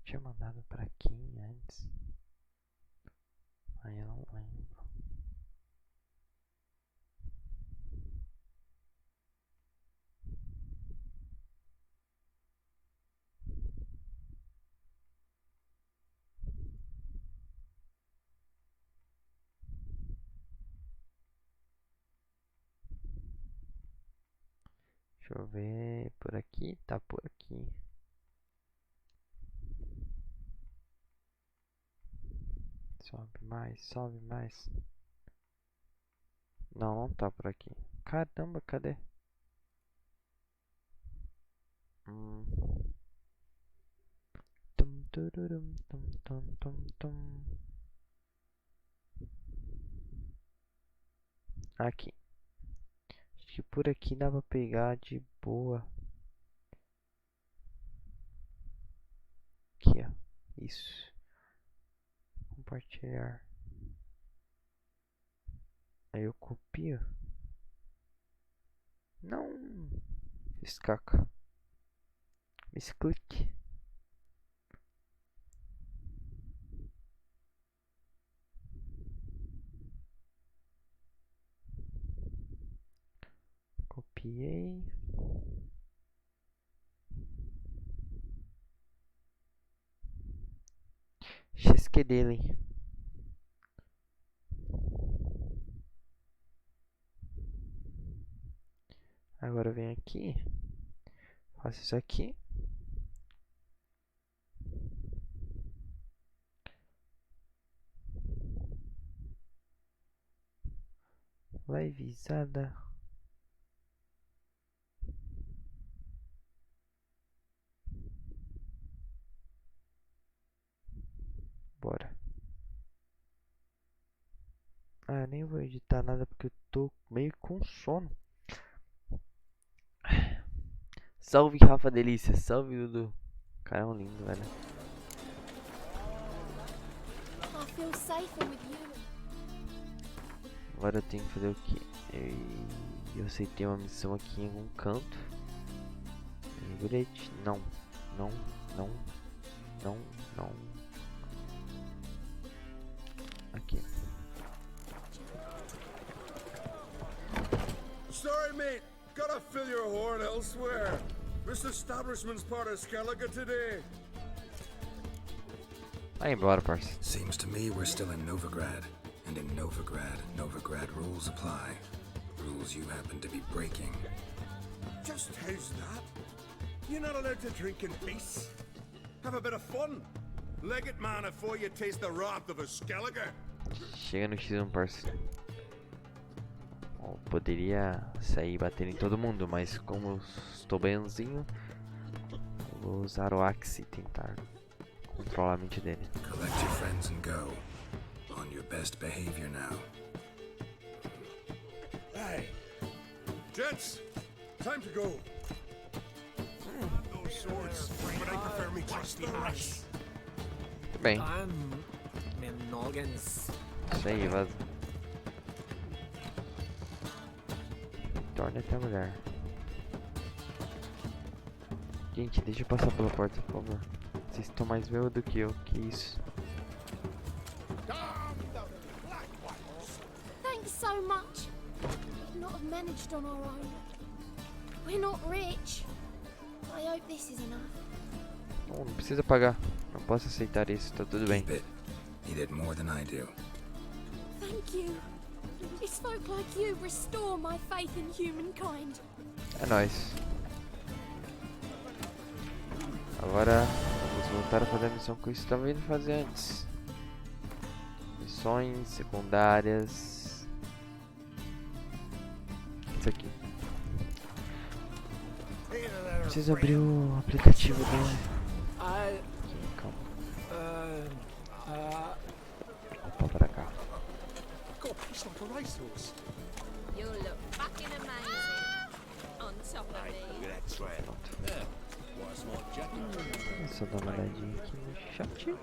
Tinha mandado pra quem antes? Aí eu não lembro. Deixa eu ver por aqui, tá por aqui. Sobe mais, sobe mais. Não, não tá por aqui. Caramba, cadê? Tum, tururum, tum, tum, tum, tum. Aqui. Acho que por aqui dá pra pegar de boa. Aqui, ó. Isso. Compartilhar. Aí eu copio. Não. Fiz caca. Misclick. Copiei. XQ dele. Agora eu venho aqui. Faço isso aqui. Vai visada. Bora. Ah, nem vou editar nada porque eu tô meio com sono. Salve, Rafa Delícia. Salve, Dudu. Cara, é um lindo, velho. Agora eu tenho que fazer o quê? Eu sei que tem uma missão aqui em algum canto. Lembrete. Não. Não. Não. Não. Não. Aqui. Sorry, mate. Gotta fill your horn elsewhere. This establishment's part of Skellige today. Vai embora, parça. Seems to me we're still in Novigrad. And in Novigrad rules apply. Rules you happen to be breaking. Just how's that? You're not allowed to drink in peace. Have a bit of fun. Leg it, man, before you taste the wrath of a Skellige. Chega no X1, parça. Bom, poderia sair batendo em todo mundo, mas como eu estou benzinho, eu vou usar o Axe e tentar controlar a mente dele. Collect your friends and go. On your best behavior now. Hey, gents, time to go. Those swords, but I prefer me trusty hands. Bem, isso aí, vaza. Torna até a mulher. Gente, deixa eu passar pela porta, por favor. Vocês estão mais velhos do que eu, que isso. Thanks so much. We'd not have managed on our own. We're not rich. I hope this is enough. Não precisa pagar. Não posso aceitar isso, tá tudo bem. Keep it. You did more than I do. Thank you. It's folk like you restore my faith in humankind. É nóis. Agora vamos voltar a fazer a missão que eu estava indo fazer antes. Missões secundárias. Isso aqui. Preciso abrir o aplicativo dele. Calma. Opa, pra cá. You look fucking amazing. On top of me. Pronto. Só dar uma olhadinha aqui no chat.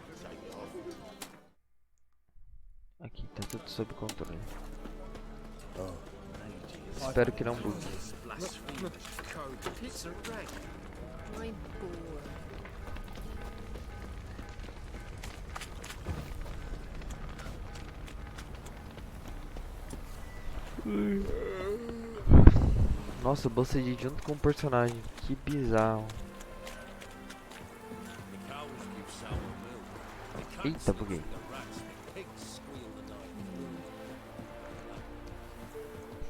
Tá tudo sob controle. Espero que não bugue. I'm bored. Nossa, eu bocejei junto com o personagem. Que bizarro. Eita, buguei.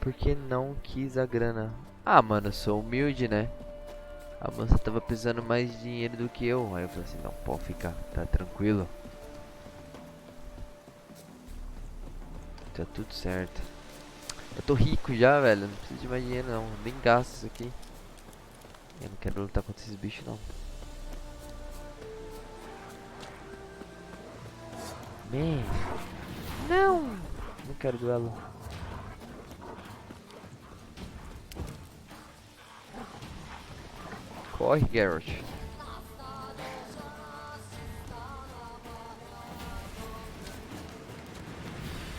Por que não quis a grana? Ah, mano, eu sou humilde, né? A moça tava precisando mais de dinheiro do que eu. Aí eu falei assim, não, pode ficar, tá tranquilo. Tá tudo certo. Eu tô rico já, velho. Não preciso de mais dinheiro não. Nem gasto isso aqui. Eu não quero lutar contra esses bichos não. Man. Não! Não quero duelo. Corre, Garrett.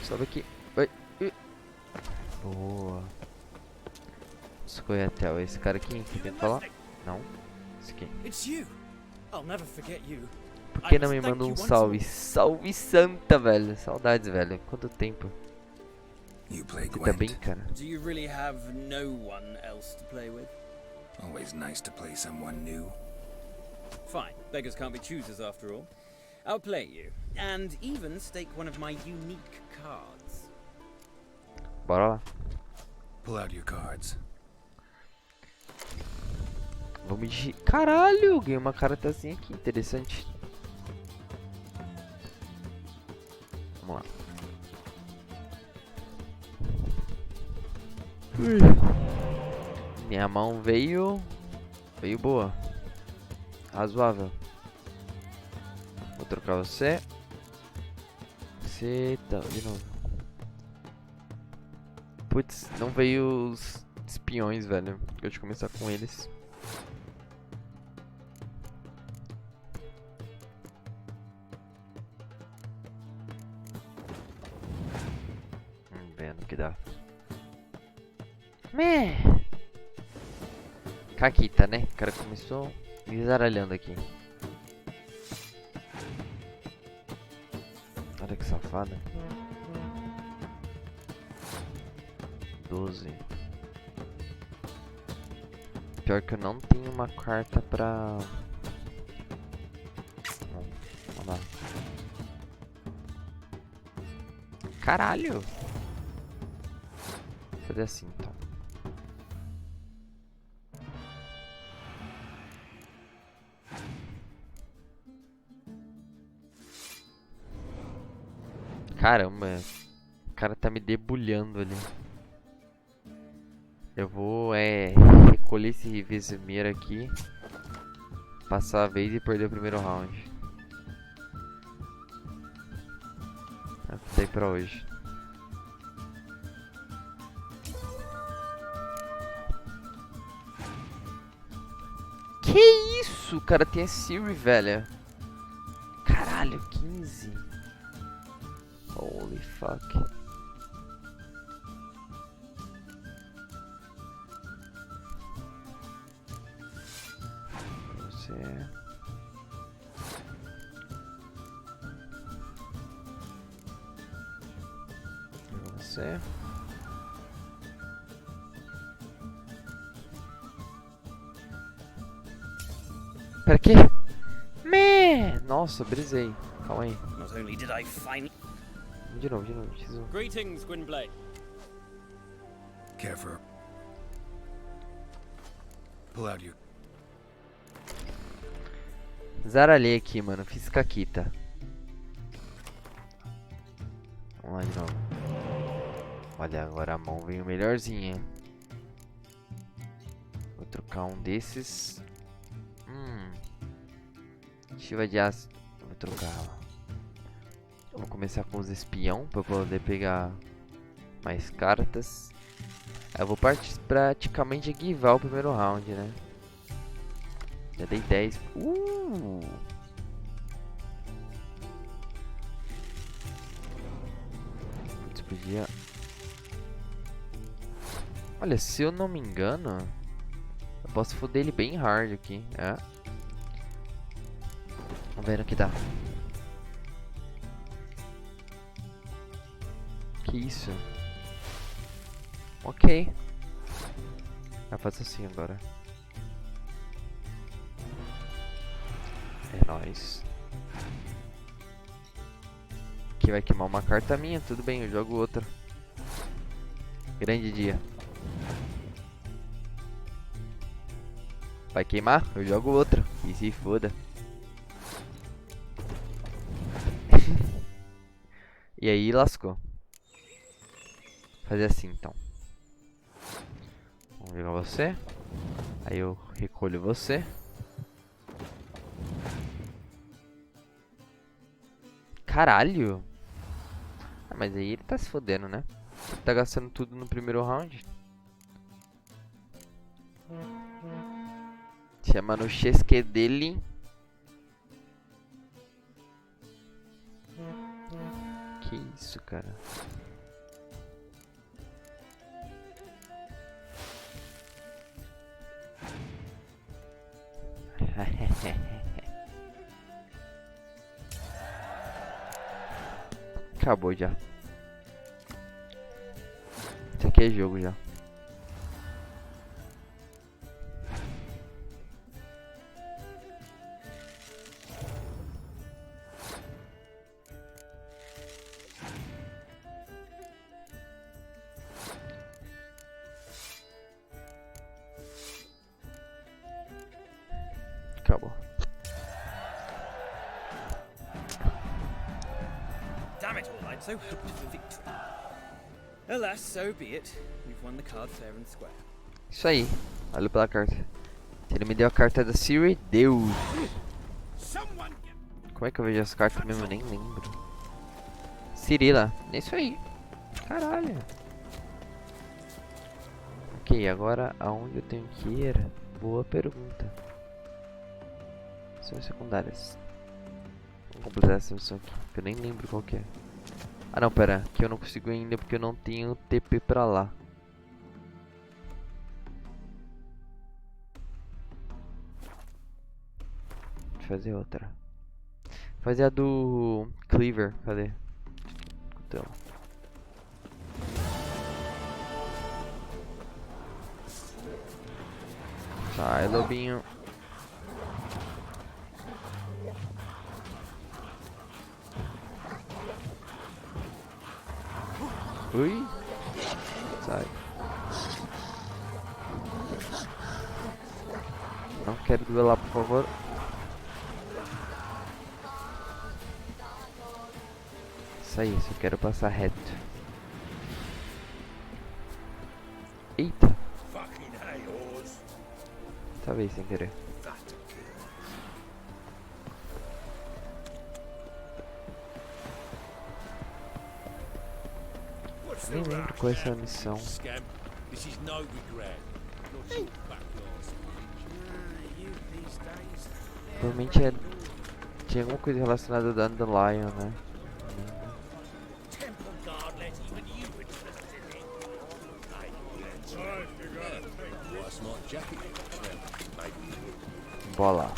Sobe aqui. Vai. Boa. Escolha esse cara aqui que tem que falar? Não. Esse aqui. It's you. I'll never forget you. Por que não me manda um salve? Salve santa, velho. Saudades, velho. Quanto tempo. You play Você tá bem, Gwent. cara? Do you really have no one else to play with? Always nice to play someone new. Fine. Beggars can't be choosers after all. I'll play you. And even stake one of my unique cards. Bora lá. Pull out your cards. Vamos de... Caralho, ganhei uma cartazinha aqui, interessante. Vamos lá. Minha mão veio boa. Razoável. Vou trocar você. Você tá de novo. Putz, não veio os espiões, velho. Eu de começar com eles. Vendo que dá. Caquita, né? O cara começou me zaralhando aqui. Olha que safada. 12. Pior que eu não tenho uma carta pra... Vamos lá. Caralho! Vou fazer assim então. Caramba, o cara tá me debulhando ali. Eu vou recolher esse Vesemir aqui, passar a vez e perder o primeiro round. Até pra hoje. Que isso? O cara tem a Siri, velho. Caralho, 15. Holy fuck. Você. Você. Pera, que? Nossa, brisei. Calma aí. Not only did I find... De novo, X1. Greetings, Gwynblade. Careful. Pull out your... Zaralhei aqui, mano. Fiz caquita. Vamos lá de novo. Olha, agora a mão veio melhorzinha. Vou trocar um desses. Chiva de ácido. Vou trocar. Eu vou começar com os espião para poder pegar mais cartas. Eu vou praticamente guivar o primeiro round, né? Já dei 10. podia... Olha, se eu não me engano, eu posso foder ele bem hard aqui, é. Vamos ver no que dá. Que isso? Ok. Vai fazer assim agora. É nóis. Aqui vai queimar uma carta minha, tudo bem, eu jogo outra. Grande dia. Vai queimar? Eu jogo outra. E se foda. E aí lascou. Fazer assim então. Vamos jogar você. Aí eu recolho você. Caralho. Ah, mas aí ele tá se fodendo, né? Ele tá gastando tudo no primeiro round. Chama no chesque dele. Que isso, cara? Acabou já. Isso aqui é jogo já. Acabou. Damn it all, I'd so hoped for victory. Alas, so be it. You've won the card fair and square. Isso aí. Valeu pela carta. Se ele me deu a carta da Siri, deu. Como é que eu vejo as cartas mesmo? Eu nem lembro. Cirila. É isso aí. Caralho. Ok, agora aonde eu tenho que ir? Boa pergunta. Missões secundárias. Vamos completar essa missão aqui, que eu nem lembro qual que é. Ah não, pera, que eu não consigo ainda porque eu não tenho TP pra lá. Deixa eu fazer outra. Vou fazer a do Cleaver, cadê? Então. Sai, lobinho. Ui. Sai. Não quero duelar, por favor. Isso aí, só quero passar reto. Eita. Talvez sem querer. Nem lembro qual é essa missão. Provavelmente é... tinha alguma coisa relacionada a Dandelion, né? Bola.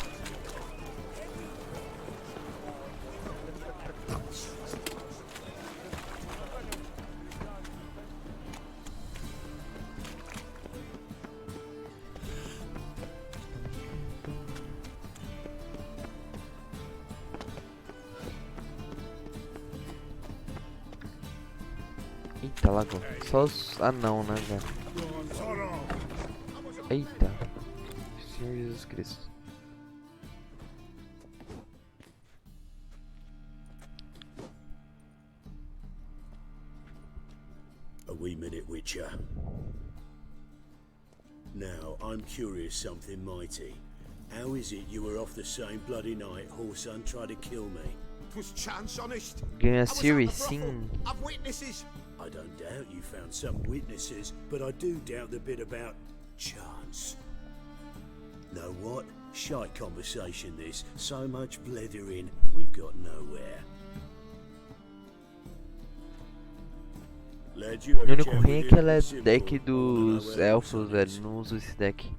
Eita, lagou. Só os anão, né, velho? Eita. Senhor Jesus Cristo. A wee minute, Witcher. Now, I'm curious something mighty. How is it you were off the same bloody night Whoreson tried to kill me? 'Twas chance, honest. Ganha I was at Siri, the brothel. sim. I've witnesses. I don't doubt you found some witnesses, but I do doubt the bit about chance. Know what? Shite conversation this. So much blethering, we've got nowhere. Lad, you O have a único chat ruim é with que him? ela é Simple. deck I wanna know dos where the elfos, son velho. is. Não uso esse deck.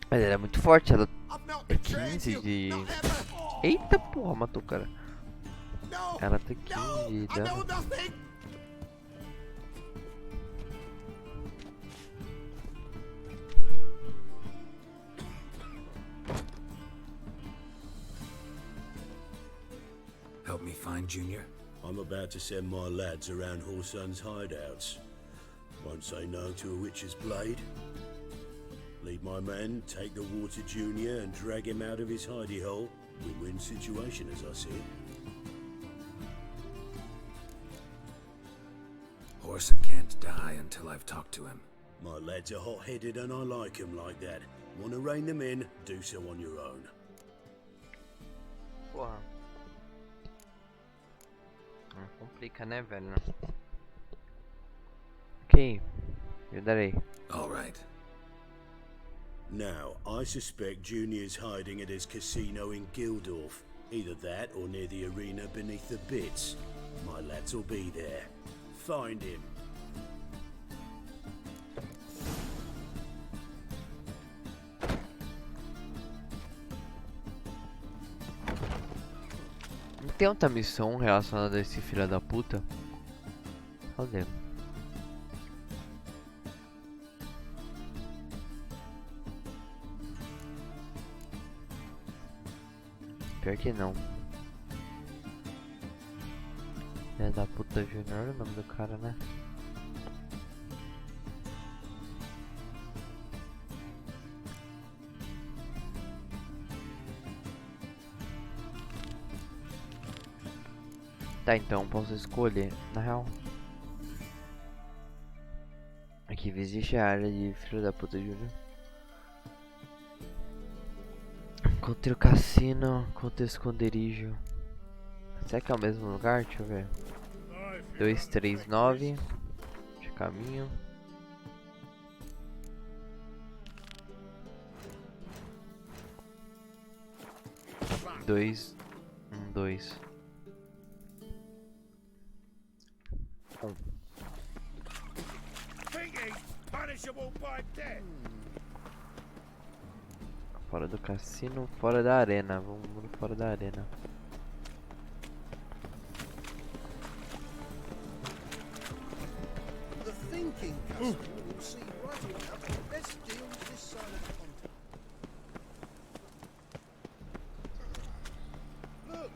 Mas ela é muito forte, ela I've not é betrayed 15 you. de... Not ever. Eita porra, matou o cara. No. Ela tem 15 No. de I know dano. nothing. Help me find Junior? I'm about to send my lads around Horsun's hideouts. Won't say no to a witch's blade. Lead my men, take the water junior and drag him out of his hidey hole. Win-win situation as I see it. Horson can't die until I've talked to him. My lads are hot-headed and I like 'em like that. Want to rein them in? Do so on your own. Porra. Complica, né, velho? Ok. Eu darei. All right. Now, I suspect Junior's hiding at his casino in Gildorf. Either that or near the arena beneath the bits. My lads will be there. Find him. Não tem outra missão relacionada a esse filho da puta? Cadê? Pior que não. Filho da puta Junior é o nome do cara, né? Tá, então posso escolher, na real. Aqui visite a área de filho da puta Júnior. Encontrei o cassino, encontrei o esconderijo. Será que é o mesmo lugar? Deixa eu ver. 239 de caminho. Dois, dois. Thinking punishable by death. Fora do cassino, fora da arena. Vamos fora da arena. The thinking customer will see right about the best deals this side of the continent. Look,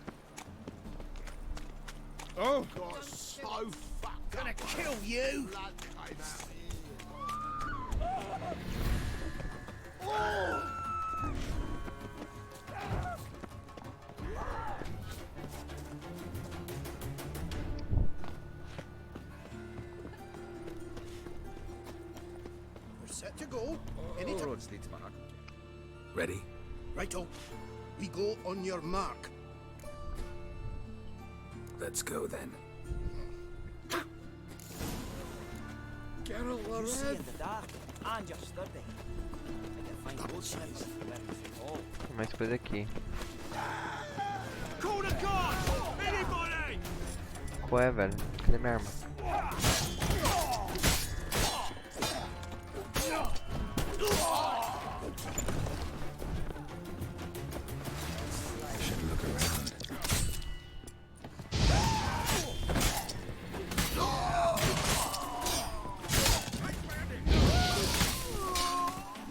Oh God, so fucked. gonna kill you! Blood came out. We're set to go. Anytime. Ready? Righto. We go on your mark. Let's go then. You see in the dark, and you're sturdy. I can find both members of the all. Tem mais coisa aqui. Call the guards! Anybody! Qual é, velho? Cadê minha arma? I should look around.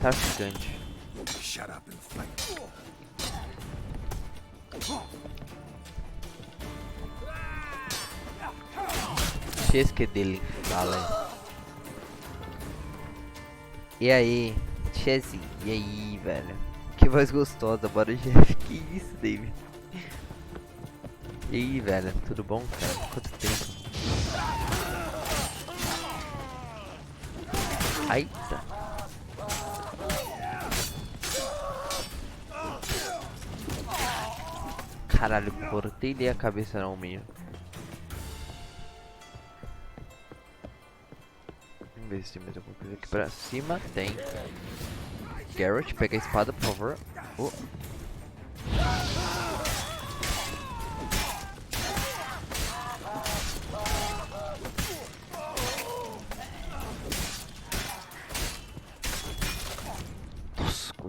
Tá gigante. Shut up and fight. Chesque dele, fala. E aí, Chese? E aí, velho? Que voz gostosa, bora Jeff. Que isso, David? E aí, velho? Tudo bom, cara? Quanto tempo? Eita. Caralho, cortei-lhe a cabeça não, minha. Vamos ver se tem mais alguma coisa aqui pra cima. Tem. Garrett, pega a espada, por favor. Oh.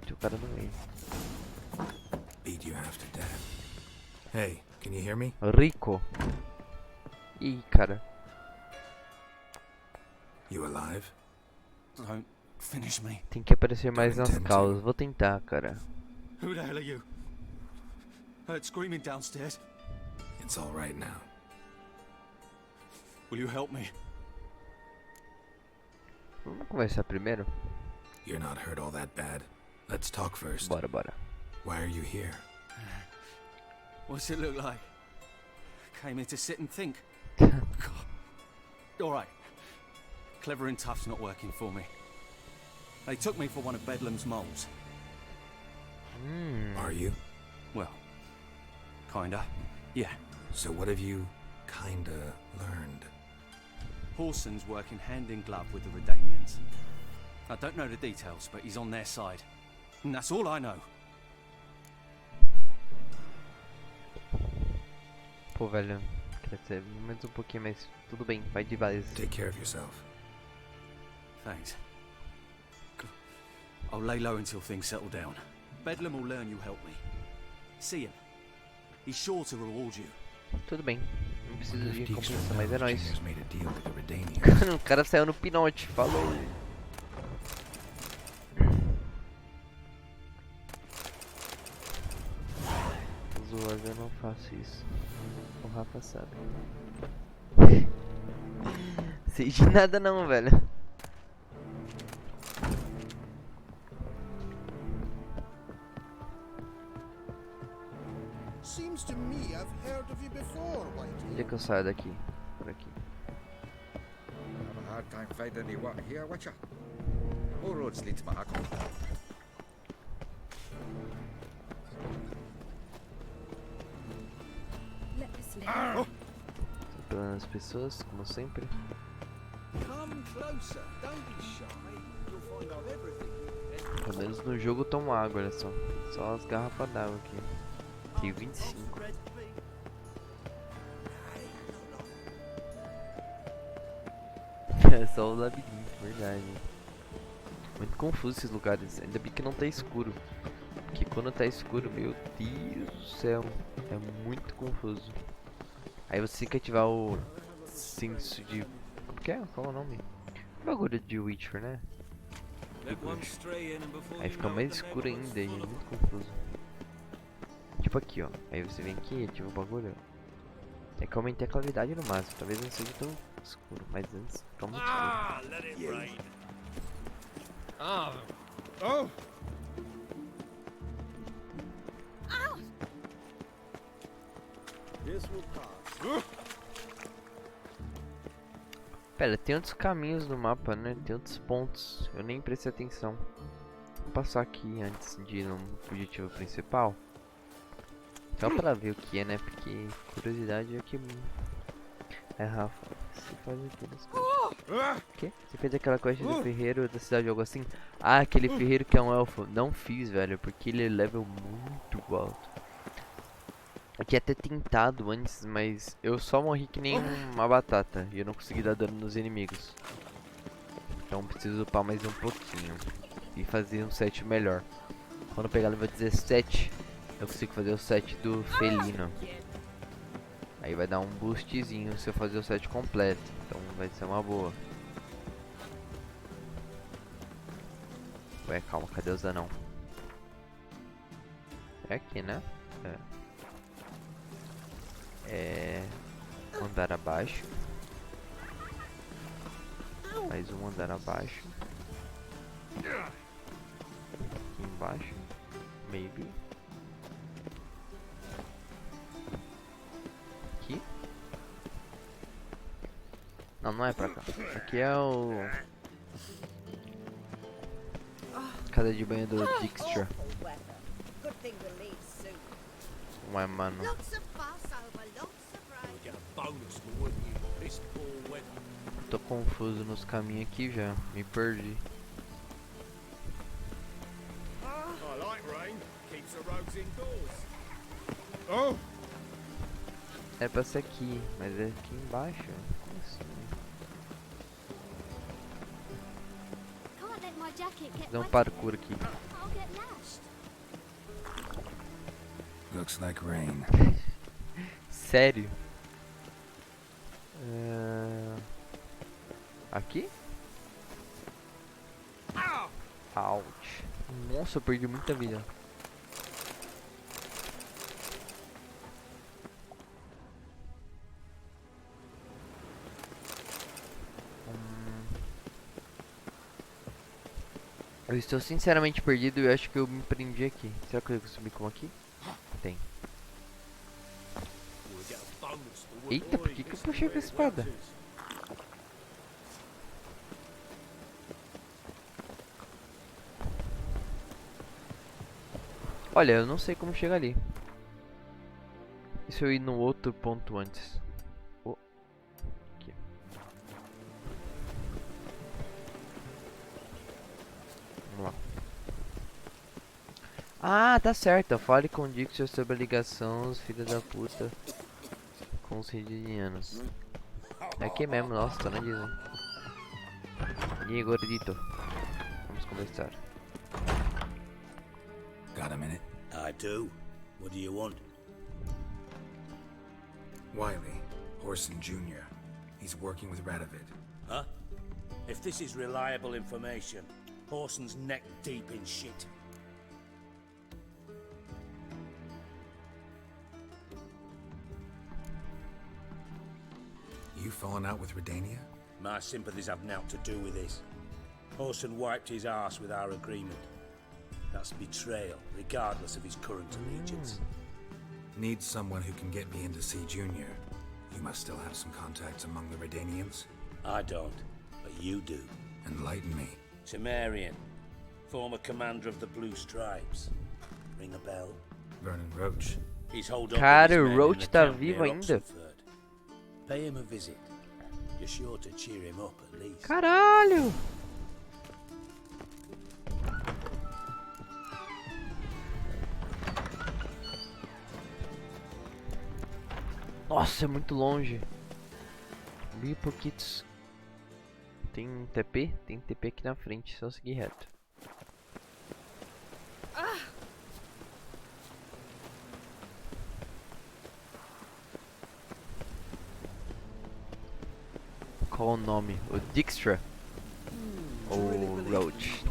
e o cara no meio. Beat you half to death. Hey, can you hear me? Rico. Ih, cara. You alive? Don't finish me. Tem que aparecer mais nas Don't causas. intend Vou tentar, cara. Who the hell are you? Heard screaming downstairs. It's all right now. Will you help me? Vamos conversar primeiro? You're not hurt all that bad. Let's talk first. Bora, bora. Why are you here? What's it look like? Came here to sit and think. Alright. Clever and tough's not working for me. They took me for one of Bedlam's moles. Are you? Well, kinda. Yeah. So what have you kinda learned? Horson's working hand in glove with the Redanians. I don't know the details, but he's on their side. And that's all I know. Pô, velho. Quer dizer, menos um pouquinho, mas tudo bem. Vai de base. Take care of yourself. Thanks. I'll lay low until things settle down. Bedlam will learn you helped me. See him. He's sure to reward you. Tudo bem. Não preciso Wonder de if Dijkstra recompensa, mas é knows nóis. Jinger's made a deal with the Redanians. O cara saiu no pinote. Falou. Zoas, eu não faço isso. O Rafa sabe. Sei de nada não, velho. Seems to me I've heard of you before, Whitey. Onde é que eu saio daqui? Por aqui. Have a hard time finding any water here, Witcher. All roads lead to Mahakam. Let us live. Atropelando as pessoas, como sempre. Come closer, don't be shy. You'll find out everything. Pelo menos no jogo eu tomo água, olha só. Só as garrafas d'água aqui. Tenho 25. É só o labirinto, verdade. Muito confuso esses lugares. Ainda bem que não tá escuro. Porque quando tá escuro, meu Deus do céu, é muito confuso. Aí você tem que ativar o senso de... Como que é? Qual é o nome? O bagulho de Witcher, né? Aí fica mais escuro ainda e é muito confuso. Tipo aqui, ó. Aí você vem aqui e ativa o bagulho. É que eu aumentei a claridade no máximo. Talvez não seja tão escuro, mas antes fica muito escuro. Let it rain. Oh! This will pass. Pera, tem outros caminhos no mapa, né? Tem outros pontos. Eu nem prestei atenção. Vou passar aqui antes de ir no objetivo principal. Só pra ver o que é, né? Porque curiosidade é que... É, Rafa, você faz aquelas coisas. O quê? Você fez aquela quest do ferreiro da cidade, algo assim? Ah, aquele ferreiro que é um elfo. Não fiz, velho, porque ele é level muito alto. Eu tinha até tentado antes, mas eu só morri que nem uma batata. E eu não consegui dar dano nos inimigos. Então preciso upar mais um pouquinho. E fazer um set melhor. Quando eu pegar level 17, eu consigo fazer o set do felino. Aí vai dar um boostzinho se eu fazer o set completo. Então vai ser uma boa. Ué, calma, cadê os anão? É aqui, né? É andar abaixo. Mais um andar abaixo. Aqui embaixo. Maybe. Aqui. Não, não é pra cá. Aqui é o... Casa de banho do Dijkstra. Good thing we leave soon. Ué, mano. Lots of fuss over lots of rain. Get a bonus for what you piss poor wet. Tô confuso nos caminhos aqui já. Me perdi. I like rain. Keeps the roads indoors. Oh! É pra ser aqui, mas é aqui embaixo. Como assim? Can't let my jacket get Dá um wet, parkour aqui. I'll get lashed. Looks like rain. Sério? Aqui? Ouch. Nossa, eu perdi muita vida. Eu estou sinceramente perdido e eu acho que eu me prendi aqui. Será que eu consigo subir como aqui? Tem. Eita, por que eu puxei com a espada? Olha, eu não sei como chegar ali. E se eu ir no outro ponto antes? Oh. Aqui. Vamos lá. Ah, tá certo. Fale com o Dixon sobre a ligação, filha da puta, com os redinianos. É aqui mesmo, nossa, tô na Disney. E aí, gordito? Vamos conversar. Got a minute? I do. What do you want? Wiley, Horson Jr. He's working with Radovid. Huh? If this is reliable information, Horson's neck deep in shit. You falling out with Redania? My sympathies have naught to do with this. Horson wiped his arse with our agreement. That's betrayal, regardless of his current allegiance. Need someone who can get me in to see Junior. You must still have some contacts among the Redanians. I don't, but you do. Enlighten me. Temerian, former commander of the Blue Stripes. Ring a bell? Vernon Roach. He's holed up Cara, with his o men in Roach the tá camp vivo near ainda. Oxenford. Pay him a visit. You're sure to cheer him up at least. Caralho! Nossa, é muito longe. Bem pouquitos. Tem um TP? Tem TP aqui na frente, só seguir reto. Qual o nome? O Dijkstra? Ou Roach?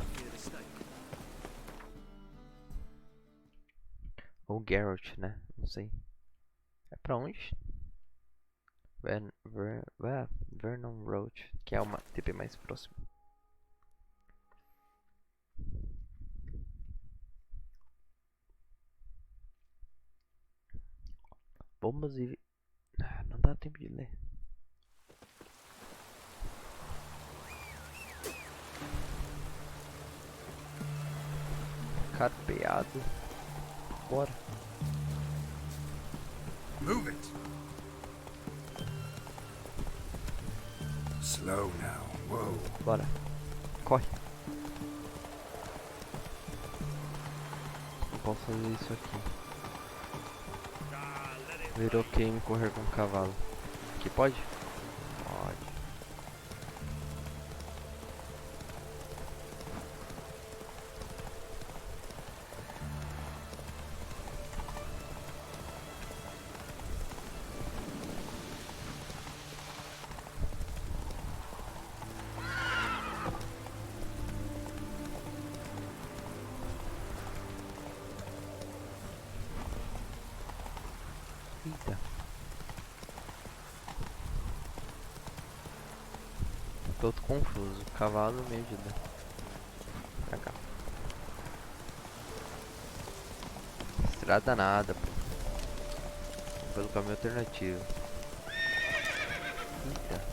Ou Garrett, né? Não sei. É pra onde? Vernon Roach, que é uma TP mais próxima. Bombas e... não dá tempo de ler. Carpeado. Bora. Move it! Slow now. Whoa. Bora. Corre. Não posso fazer isso aqui. Virou game correr com o cavalo. Aqui pode? Pode. Eita. Tô confuso. O cavalo me ajuda. Pra cá. Estrada nada, pô. Pelo caminho alternativo. Eita.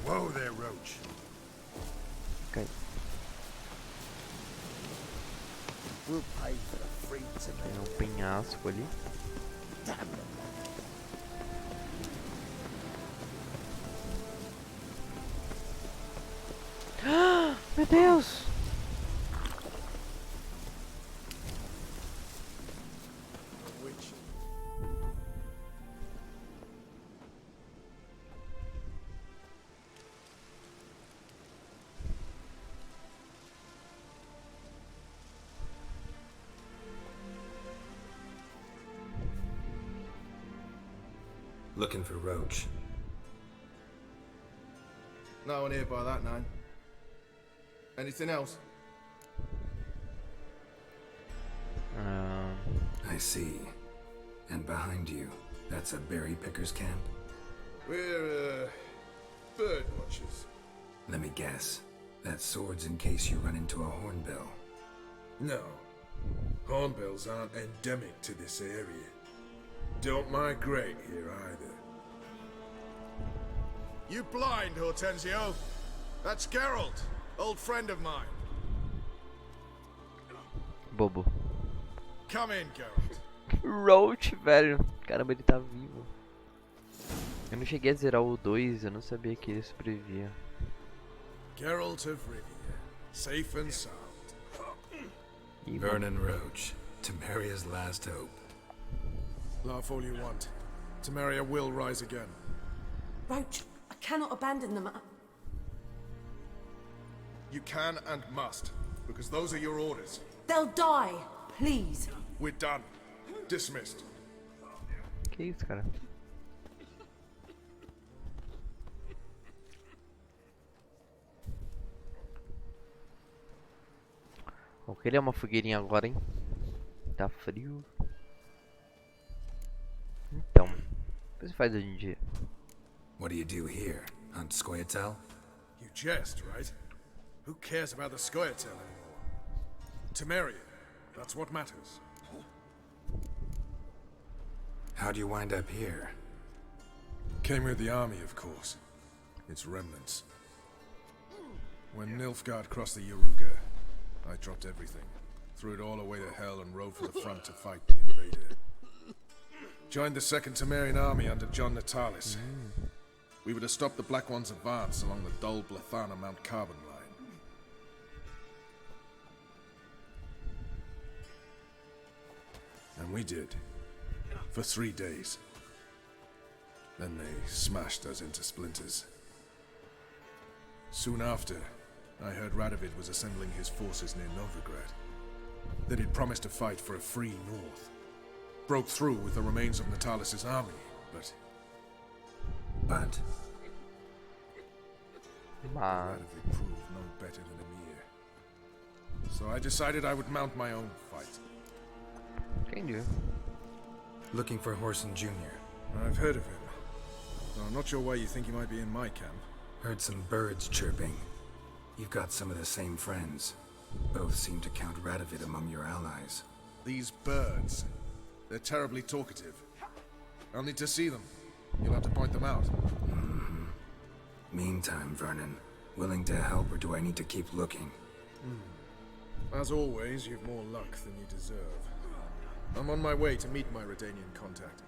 Whoa there, Roach. Cai. We'll pay for the free to Tem um penhasco ali. damn them. Meu Deus! Looking for Roach. No one here by that name. Anything else? I see. And behind you, that's a berry picker's camp? We're, bird watchers. Let me guess. That sword's in case you run into a hornbill. No. Hornbills aren't endemic to this area. Don't migrate here either. You blind, Hortensio? That's Geralt, old friend of mine. Bobo. Come in, Geralt. Roach, velho. Caramba, ele tá vivo. Eu não cheguei a zerar o 2, eu não sabia que ele sobrevivia. Geralt of Rivia, safe and sound. Vernon Roach, Temeria's last hope. Laugh all you want. Temeria will rise again. Roach, I cannot abandon them. You can and must, because those are your orders. They'll die, please. We're done. Dismissed. Que isso, cara? Vou querer uma fogueirinha agora, hein? Tá frio. Então, o que você faz hoje em dia? What do you do here? Hunt Scoia'tael? You jest, right? Who cares about the Scoia'tael anymore? Temeria, that's what matters. How'd you wind up here? Came with the army, of course. Its remnants. When Nilfgaard crossed the Yaruga, I dropped everything. Threw it all away to hell and rode for the front to fight the invader. Joined the Second Temerian army under John Natalis. We were to stop the Black One's advance along the Dol Blathana Mount Carbon line. And we did. For 3 days. Then they smashed us into splinters. Soon after, I heard Radovid was assembling his forces near Novigrad. That he'd promised to fight for a free north. Broke through with the remains of Natalis' army, but... Radovid proved no better than Emir. So I decided I would mount my own fight. Quem viu? Looking for Whoreson Jr. I've heard of him. Though I'm not sure why you think he might be in my camp. Heard some birds chirping. You've got some of the same friends. Both seem to count Radovid among your allies. These birds. They're terribly talkative. I'll need to see them. You'll have to point them out. Meantime, Vernon, willing to help or do I need to keep looking? As always, you've more luck than you deserve. I'm on my way to meet my Redanian contact.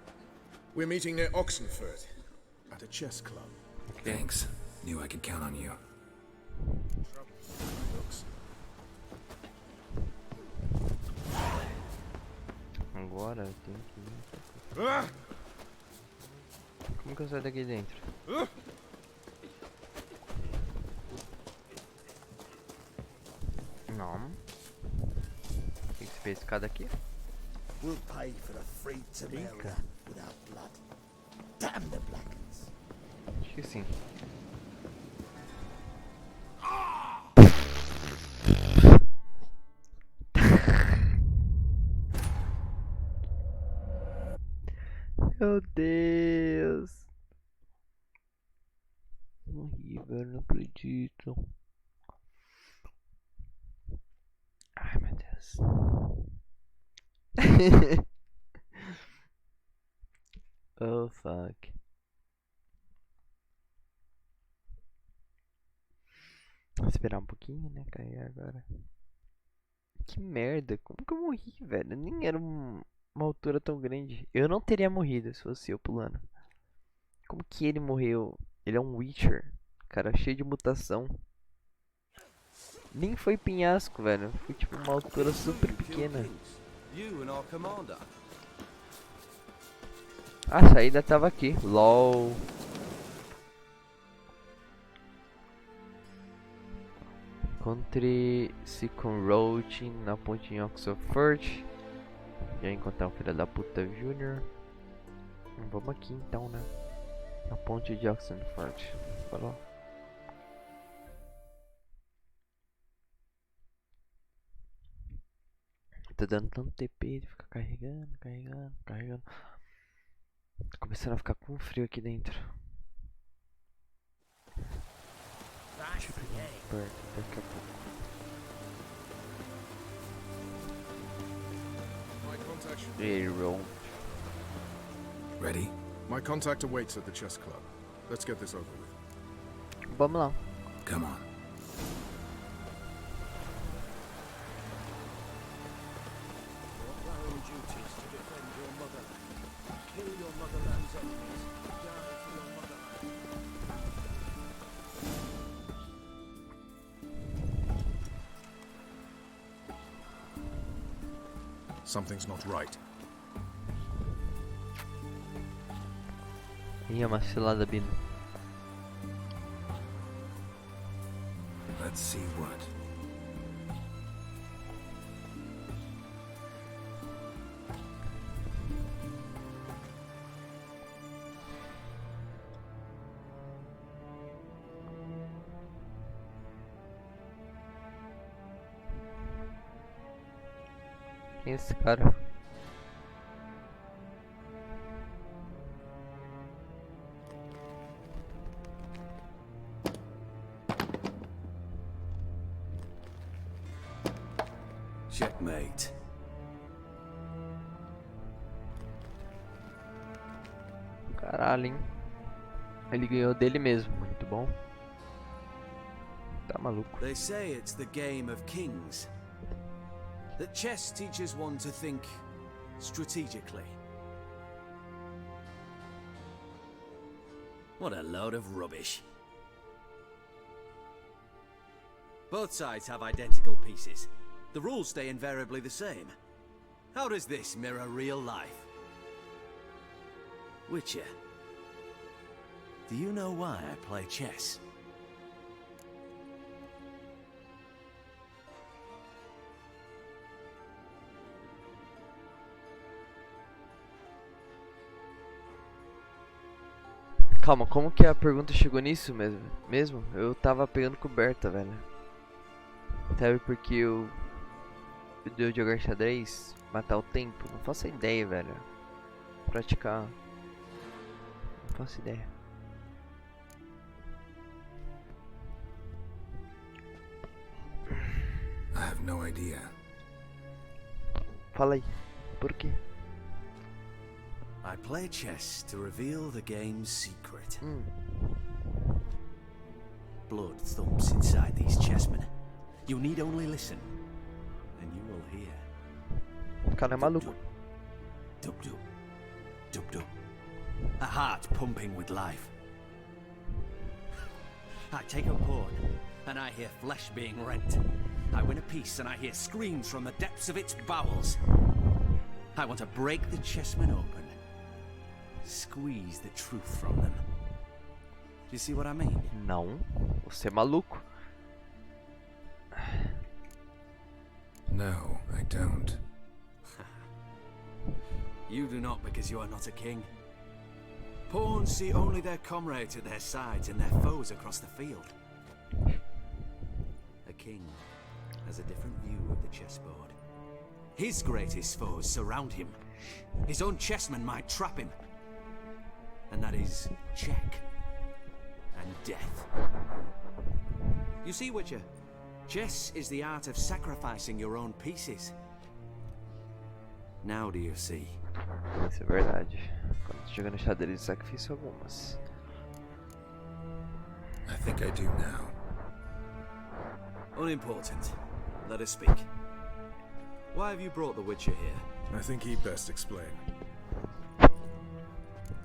We're meeting near Oxenford, at a chess club. Thanks. Knew I could count on you. Agora eu tenho que ir. Como que eu saio daqui dentro? Não. Tem que subir a escada aqui? We'll pay for the free Temeria without blood. Damn the Blackens. Acho que sim. Meu Deus. Morri, velho, não acredito. Ai, meu Deus. Oh, fuck. Vou esperar um pouquinho, né? Cair agora. Que merda. Como que eu morri, velho? Nem era uma altura tão grande. Eu não teria morrido se fosse eu pulando. Como que ele morreu? Ele é um Witcher. Cara, cheio de mutação. Nem foi penhasco, velho. Foi tipo uma altura super pequena. A saída tava aqui. LOL. Encontre-se com Roach na ponte em Oxford. Já encontrar um filho da puta Júnior. Vamos aqui então, né? A ponte de Oxenford. Falou. Tá dando tanto TP de ficar carregando. Tô começando a ficar com frio aqui dentro. Deixa eu pegar perto daqui a pouco. Hey, roll. Ready? My contact awaits at the chess club. Let's get this over with. Vamos lá. Come on. Your own duty is to defend your motherland. Kill your motherland's enemies. Die for your motherland. Something's not right. Ih, uma cilada, Bino. Let's see what. Quem é esse cara? Checkmate. Caralho, hein? Ele ganhou dele mesmo, muito bom. Tá maluco. They say it's the game of kings. That chess teaches one to think strategically. What a load of rubbish. Both sides have identical pieces. The rules stay invariably the same. How does this mirror real life? Witcher, do you know why I play chess? Calma, como que a pergunta chegou nisso mesmo? Eu tava pegando coberta, velho. Sabe porque eu deu jogar xadrez, matar o tempo? Não faço ideia, velho. Praticar. Não faço ideia. I have no idea. Fala aí, por quê? I play chess to reveal the game's secret. Blood thumps inside these chessmen. You need only listen, and you will hear. O cara é maluco. Dub dub, dub dub. A heart pumping with life. I take a pawn, and I hear flesh being rent. I win a piece, and I hear screams from the depths of its bowels. I want to break the chessmen open. Squeeze the truth from them. Do you see what I mean? Não, você é maluco. No, I don't. You do not because you are not a king. Pawns see only their comrades at their sides and their foes across the field. A king has a different view of the chessboard. His greatest foes surround him. His own chessmen might trap him. And that is check and death. You see, Witcher, chess is the art of sacrificing your own pieces. Now do you see? Isso é verdade. Quando tô jogando xadrez, eu sacrifício algumas. I think I do now. Unimportant. Let us speak. Why have you brought the Witcher here? I think he'd best explain.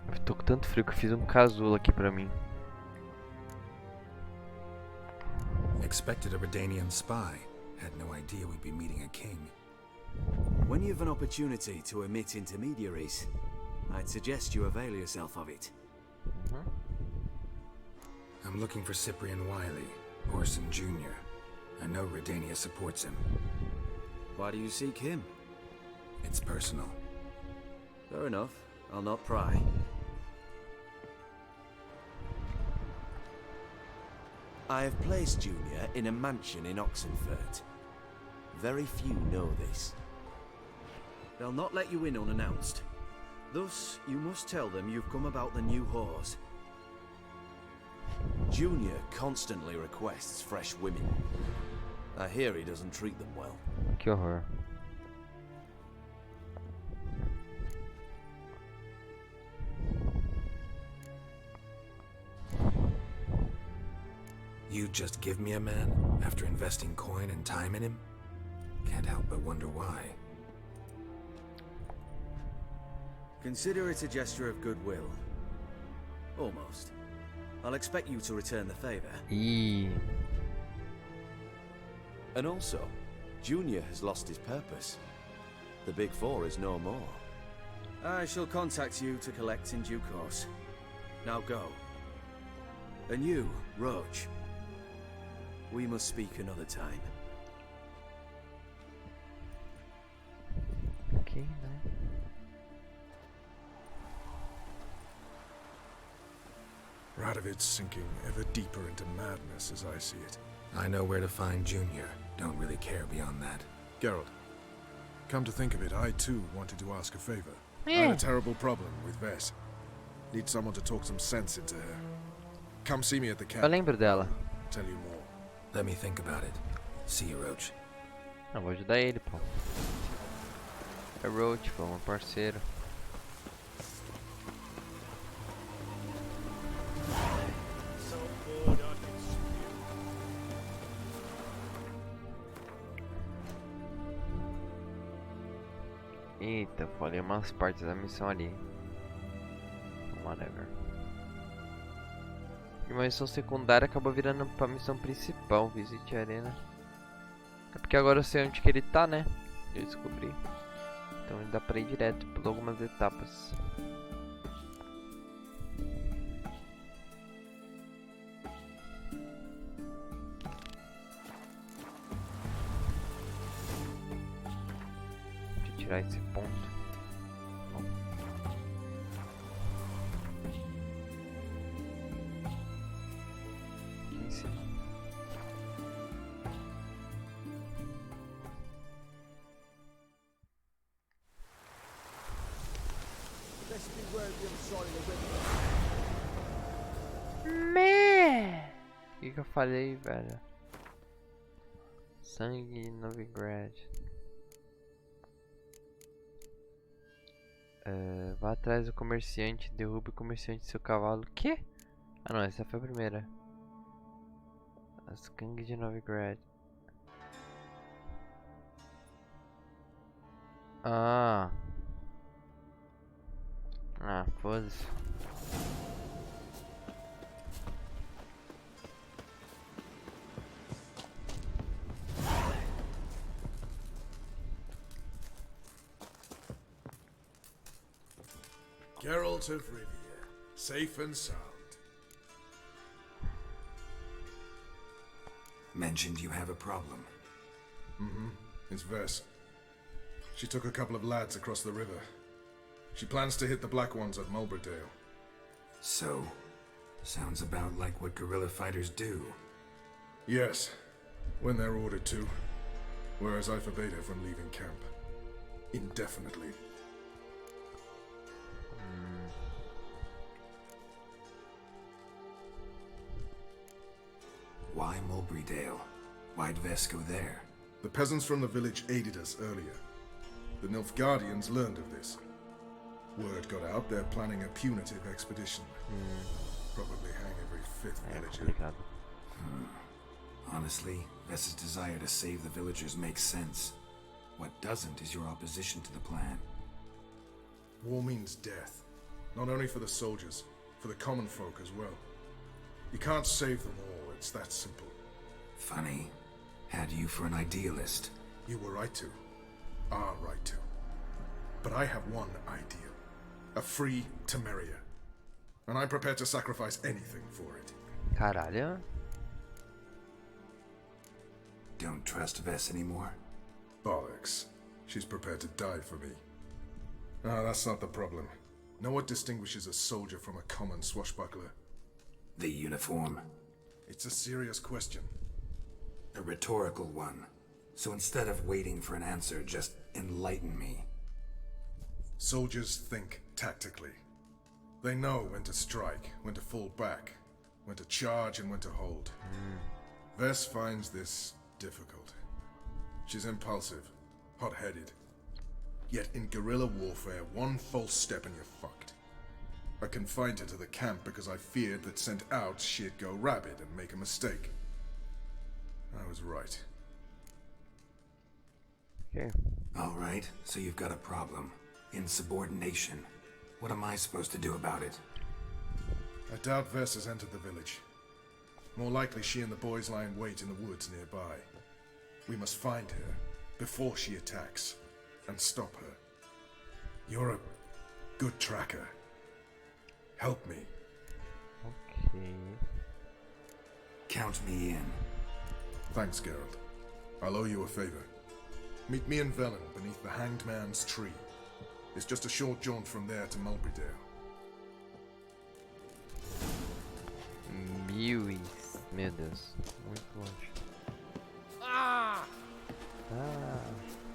Eu tô com tanto frio que eu fiz casulo aqui pra mim. Expected a Redanian spy. Had no idea we'd be meeting a king. When you've an opportunity to omit intermediaries, I'd suggest you avail yourself of it. I'm looking for Cyprian Wiley, Orson Jr. I know Redania supports him. Why do you seek him? It's personal. Fair enough. I'll not pry. I have placed Junior in a mansion in Oxenfurt. Very few know this. They'll not let you in unannounced. Thus, you must tell them you've come about the new whores. Junior constantly requests fresh women. I hear he doesn't treat them well. Que horror. You just give me a man after investing coin and time in him? Can't help but wonder why. Consider it a gesture of goodwill. Almost. I'll expect you to return the favor. And also, Junior has lost his purpose. The Big Four is no more. I shall contact you to collect in due course. Now go. And you, Roach. We must speak another time. Ok, né? Radovid's sinking ever deeper into madness as I see it. I know where to find Junior. Don't really care beyond that. Geralt, come to think of it, I too wanted to ask a favor. I Yeah. had a terrible problem with Vess. Need someone to talk some sense into her. Come see me at the Eu camp. lembro dela. Tell you more. Let me think about it. See you, Roach. Não, vou ajudar ele, pô. É Roach, pô, meu parceiro. Eita, falei umas partes da missão ali. Whatever. E uma missão secundária acabou virando pra missão principal, Visite a Arena. É porque agora eu sei onde que ele tá, né? Eu descobri. Então dá pra ir direto por algumas etapas. Deixa eu tirar esse ponto. Aqui em cima. Let's be wary of the other side of the river. Meh! O que eu falei, velho? Sangue de Novigrad. Vá atrás do comerciante, derrube o comerciante e seu cavalo. Que? Ah não, essa foi a primeira. As gangues de Novigrad. Ah, foda-se. Geralt of Rivia, safe and sound. Mentioned you have a problem. It's Vess. She took a couple of lads across the river. She plans to hit the Black Ones at Mulberdale. So, sounds about like what guerrilla fighters do. Yes, when they're ordered to. Whereas I forbade her from leaving camp. Indefinitely. Why Mulberrydale? Why'd Vess go there? The peasants from the village aided us earlier. The Nilfgaardians learned of this. Word got out they're planning a punitive expedition. Probably hang every fifth villager. Honestly, Vess's desire to save the villagers makes sense. What doesn't is your opposition to the plan. War means death. Not only for the soldiers, for the common folk as well. You can't save them all, it's that simple. Funny. Had you for an idealist. You were right to. Are right to. But I have one ideal. A free Temeria. And I'm prepared to sacrifice anything for it. Caralho. Don't trust Vess anymore? Bollocks. She's prepared to die for me. Ah, that's not the problem. Know what distinguishes a soldier from a common swashbuckler? The uniform. It's a serious question. A rhetorical one. So instead of waiting for an answer, just enlighten me. Soldiers think tactically. They know when to strike, when to fall back, when to charge and when to hold. Vess finds this difficult. She's impulsive, hot-headed. Yet in guerrilla warfare, one false step and you're fucked. I confined her to the camp because I feared that sent out she'd go rabid and make a mistake. I was right. Okay. Alright, so you've got a problem. Insubordination. What am I supposed to do about it? I doubt Vess has entered the village. More likely she and the boys lie in wait in the woods nearby. We must find her before she attacks and stop her. You're a good tracker. Help me. Okay. Count me in. Thanks, Geralt. I'll owe you a favor. Meet me in Velen beneath the Hanged Man's tree. It's just a short jaunt from there to Mulberydale. Meu Deus. Muito longe.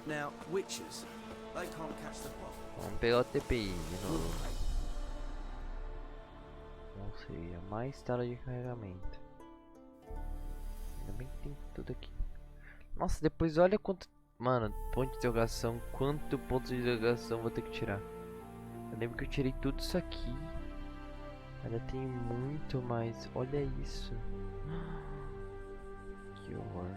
Now, witches, they can't catch the plot. Vamos pegar o TPI de novo. Ou seja, mais tela de carregamento. Ainda bem que tem tudo aqui. Nossa, depois olha quanto... Mano, ponto de interrogação. Quanto ponto de interrogação vou ter que tirar. Eu lembro que eu tirei tudo isso aqui. Ainda tem muito mais. Olha isso. Que horror.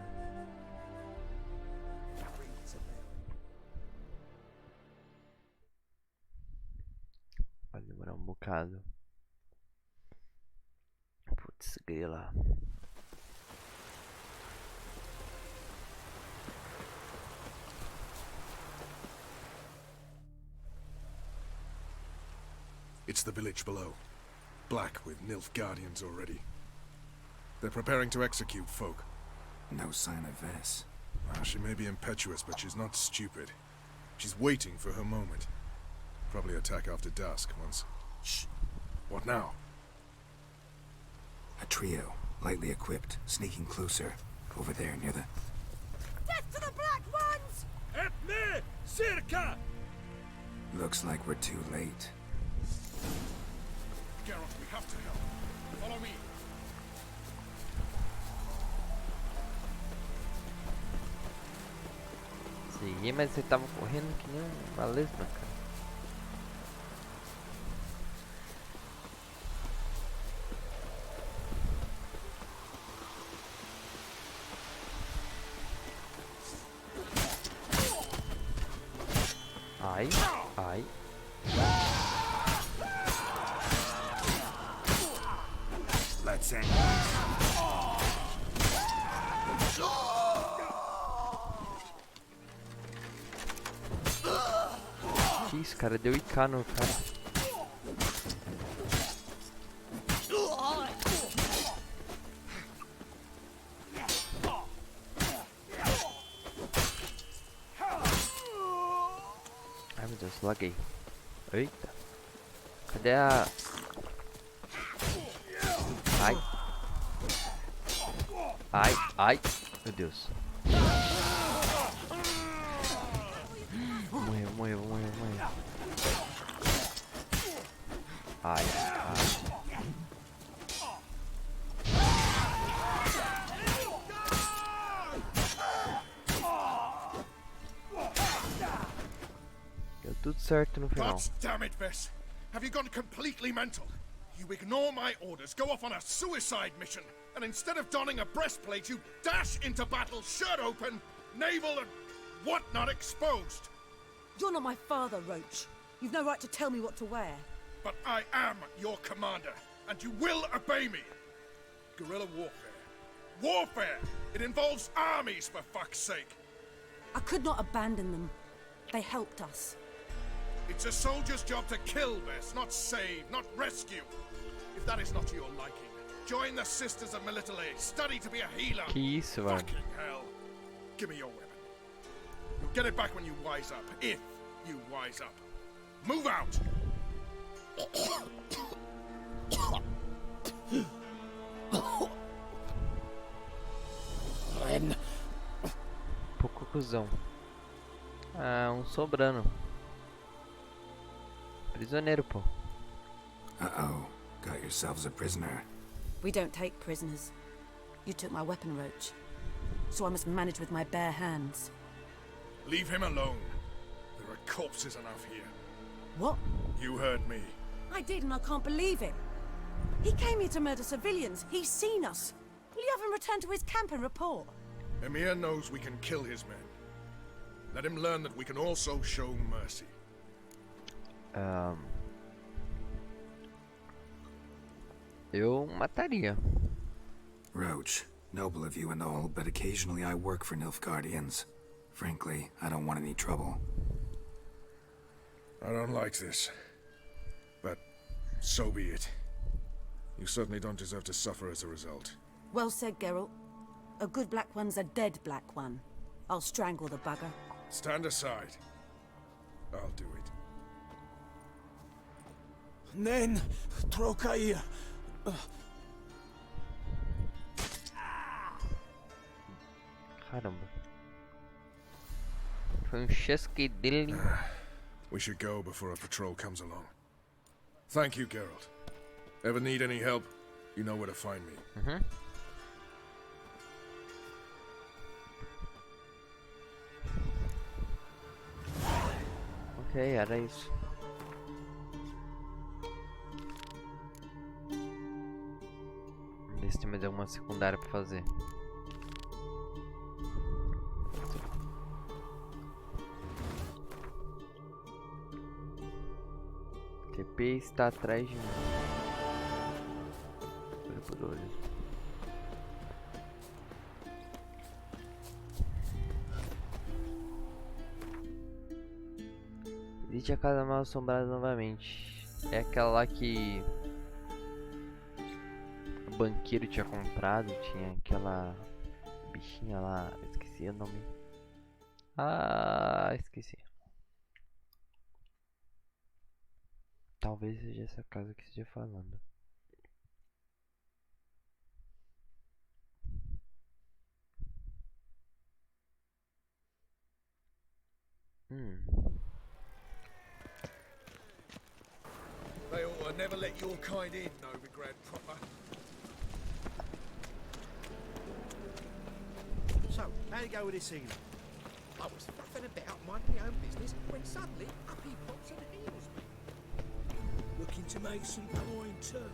Vai demorar um bocado. Putz, grila. It's the village below. Black with Nilfgaardians already. They're preparing to execute folk. No sign of Vess. Well, she may be impetuous, but she's not stupid. She's waiting for her moment. Probably attack after dusk once... Shh. What now? A trio, lightly equipped, sneaking closer. Over there, near the... Death to the Black Ones! Ethne! Circa! Looks like we're too late. Geralt, we have to help. Follow me. Sim, mas você tava correndo que nem uma lesma, cara. Ai, ai. Let's end. Que isso, cara? Deu IK no cara. Ai, meu Deus, laguei. Eita. Cadê a... Ai. Ai, ai. Meu Deus. Morreu, morreu, morreu, morreu. Ai, ai. Deu tudo certo no final. God damn it, Vess! Have you gone completely mental? You ignore my orders, go off on a suicide mission, and instead of donning a breastplate, you dash into battle, shirt open, navel and whatnot exposed. You're not my father, Roach. You've no right to tell me what to wear. But I am your commander, and you will obey me. Guerrilla warfare. Warfare! It involves armies, for fuck's sake. I could not abandon them. They helped us. It's a soldier's job to kill, Vess, not save, not rescue. If that is not to your liking, join the Sisters of Melitele. Study to be a healer. Que isso, mano? Fucking hell. Give me your weapon. You'll get it back when you wise up. If you wise up. Move out! then. Pouco cuzão. Ah, sobrando. Prisioneiro, pô. Uh-oh. Got yourselves a prisoner. We don't take prisoners. You took my weapon, Roach. So I must manage with my bare hands. Leave him alone. There are corpses enough here. What? You heard me. I did, and I can't believe it. He came here to murder civilians. He's seen us. Will you have him return to his camp and report? Emir knows we can kill his men. Let him learn that we can also show mercy. Eu mataria. Roach, noble of you and all, but occasionally I work for Nilfgaardians. Frankly, I don't want any trouble. I don't like this. But so be it. You certainly don't deserve to suffer as a result. Well said, Geralt. A good black one's a dead black one. I'll strangle the bugger. Stand aside. I'll do it. Then, Trocair. Caramba. Foi chasquedelinho. We should go before a patrol comes along. Thank you, Geralt. Ever need any help, you know where to find me. Ok, era isso. Vamos ver se tem mais alguma secundária pra fazer. TP está atrás de mim. Olho por olho. Visite a casa mal assombrada novamente. É aquela lá que o banqueiro tinha comprado. Tinha aquela bichinha lá. Esqueci o nome. Ah, esqueci. Talvez seja essa casa que esteja falando. They ought to never let your kind in, Novigrad proper. So, how'd it go with this healer? I was faffing about minding my own business when suddenly up he pops and heals me. Looking to make some coin too,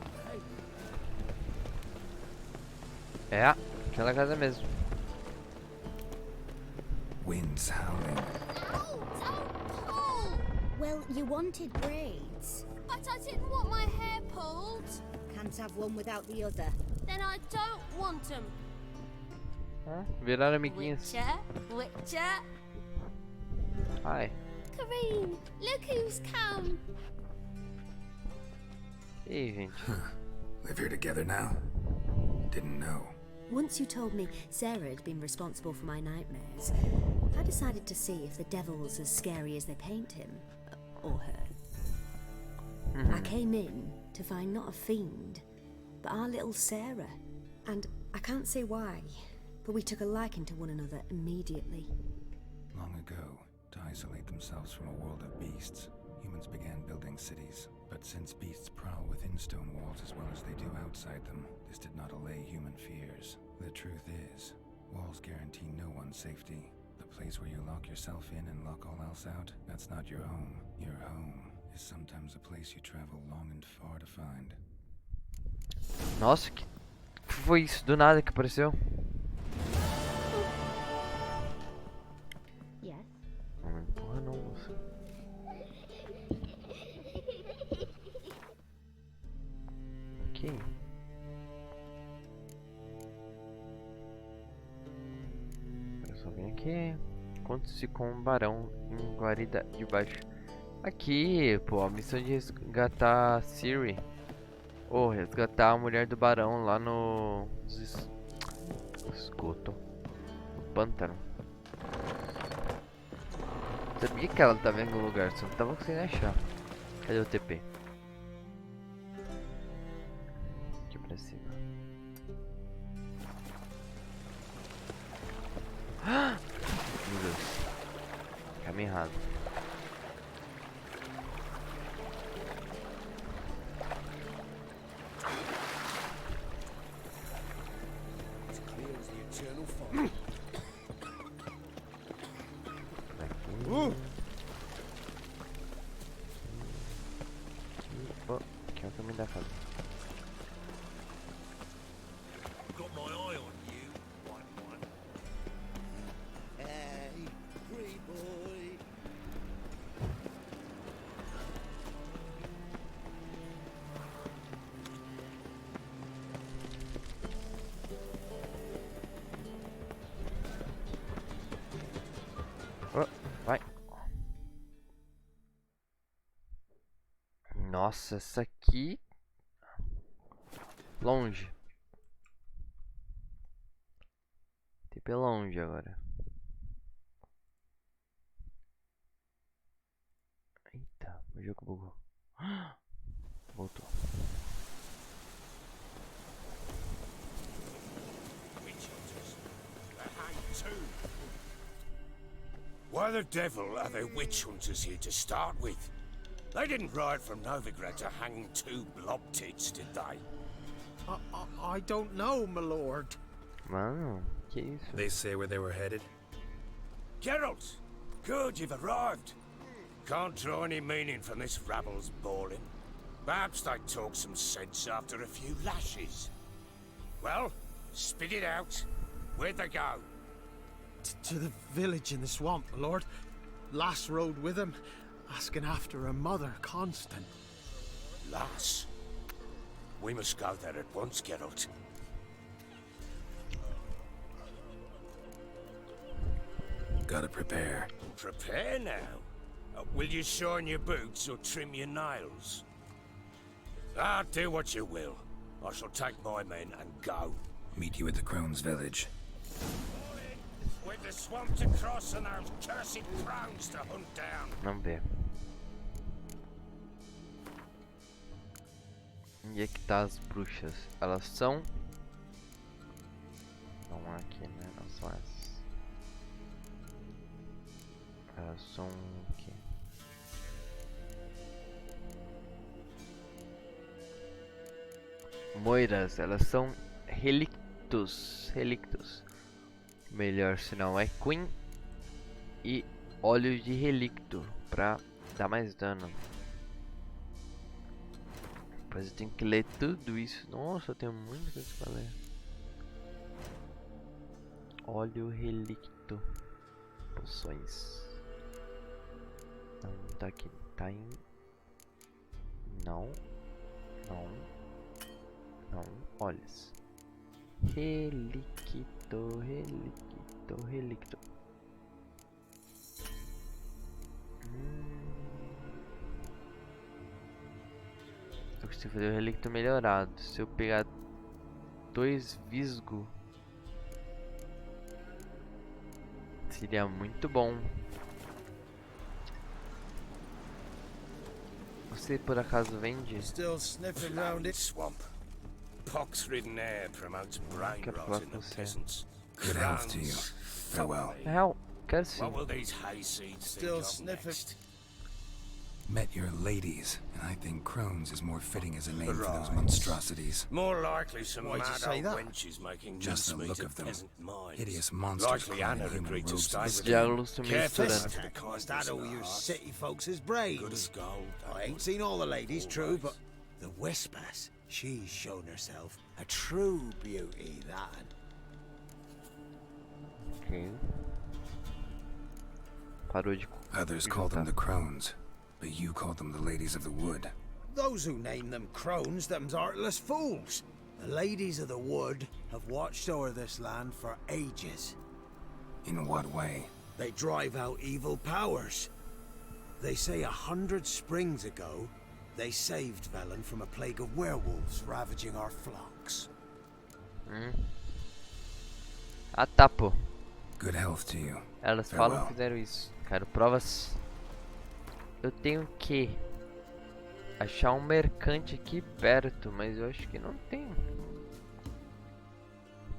eh? É, aquela casa mesmo. Winds howling. Well, you wanted braids. But I didn't want my hair pulled. Can't have one without the other. Then I don't want them. Viraram amiguinhos. Witcher. Hi. Kareem, look who's come. Ei, gente. Live here together now? Didn't know. Once you told me Sarah had been responsible for my nightmares, I decided to see if the devil's as scary as they paint him. Or her. I came in to find not a fiend, but our little Sarah. And I can't say why, but we took a liking to one another immediately. Long ago, to isolate themselves from a world of beasts, humans began building cities. But since beasts prowl within stone walls as well as they do outside them, this did not allay human fears. The truth is, walls guarantee no one's safety. The place where you lock yourself in and lock all else out, that's not your home. Your home is sometimes a place you travel long and far to find. Nossa, que foi isso? Do nada que apareceu? Yes. Não me empurra não, moça. Ok. Eu só vim aqui. Encontre-se com um barão em guarida de baixo. Aqui, pô, a missão de resgatar Ciri. Ou resgatar a mulher do barão lá no esgoto. No pântano. Sabia que ela tava em algum lugar, só não tava conseguindo achar. Cadê o TP? Aqui pra cima. caminho errado. Aqui é o caminho da casa. Got my eye on you, one. Hey, free boy. Oh, vai. Nossa, essa aqui... Longe. Tipo, é longe agora. Eita, o jogo bugou. Voltou. Why the devil are there witch hunters here to start with? They didn't ride from Novigrad to hang 2 blob tits, did they? I don't know, my lord. Mano, que isso? They say where they were headed? Geralt! Good, you've arrived. Can't draw any meaning from this rabble's bawling. Perhaps they talk some sense after a few lashes. Well, spit it out. Where'd they go? To the village in the swamp, my lord. Lass rode with him, asking after her mother, Constant. Lass? We must go there at once, Geralt. Gotta prepare. Prepare now? Will you shine your boots or trim your nails? Do what you will. I shall take my men and go. Meet you at the Crone's village. With the swamp to cross and those cursed crones to hunt down. Vamos ver. Onde é que tá as bruxas? Elas são... Não aqui, né? Não são essas. Elas são o quê? Moiras, elas são relictos. Relictos. Melhor se não é Queen. E óleo de relicto pra dar mais dano. Depois eu tenho que ler tudo isso. Nossa, eu tenho muita coisa pra ler. Óleo relicto. Poções. Não, tá aqui. Tá em... Não. Não. Não. Olhos. Relicto. Relicto. Relicto. Eu consigo fazer o relicto melhorado. Se eu pegar 2 visgo, seria muito bom. Você por acaso vende? Still sniffing round it. Swamp. Pox-ridden air promotes brain rot in the peasants. Good health to you. Farewell. Hell, quero sim. What will these hayseeds Still think of sniffing. next? Met your ladies, and I think Crone's is more fitting as a name for those Right. monstrosities. More likely some Why'd you mad say old that? wenches making Just the mincemeat look of of them. peasant minds. Hideous monsters Likely clad in Anna human agreed to robes stay of with stone. them. Diálogos estão Careful misturando. to the kindness That'll of use heart. city folks' brains. Good as gold. that I ain't was. seen all the ladies, true, Always. but the Whispers, she's shown herself a true beauty, that. Ok. Parou de... Others call them the Crones, but you call them the Ladies of the Wood. Those who name them crones, them's artless fools. The ladies of the wood have watched over this land for ages. In what way? They drive out evil powers. They say 100 springs ago, they saved Velen from a plague of werewolves ravaging our flocks. Ah, tá, pô. Good health to you. Elas falam que fizeram isso. Quero provas. Eu tenho que achar um mercante aqui perto, mas eu acho que não tem.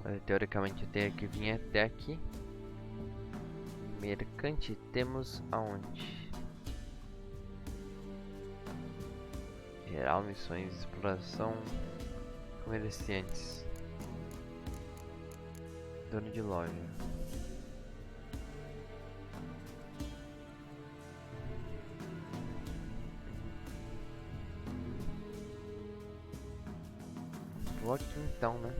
Mas, teoricamente eu tenho que vir até aqui. Mercante temos aonde? Geral, missões, exploração, comerciantes, dono de loja. Vou aqui então, né?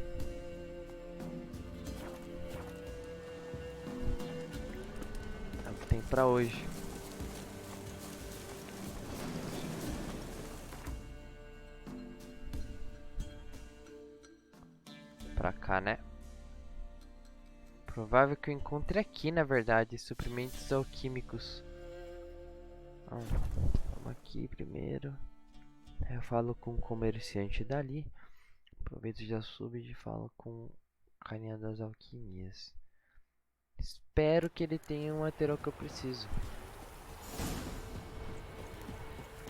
É o que tem pra hoje. Pra cá, né? Provável que eu encontre aqui, na verdade, suprimentos alquímicos. Vamos aqui primeiro. Eu falo com o comerciante dali. Aproveito e já subo e falo com o carinha das alquimias. Espero que ele tenha um material que eu preciso.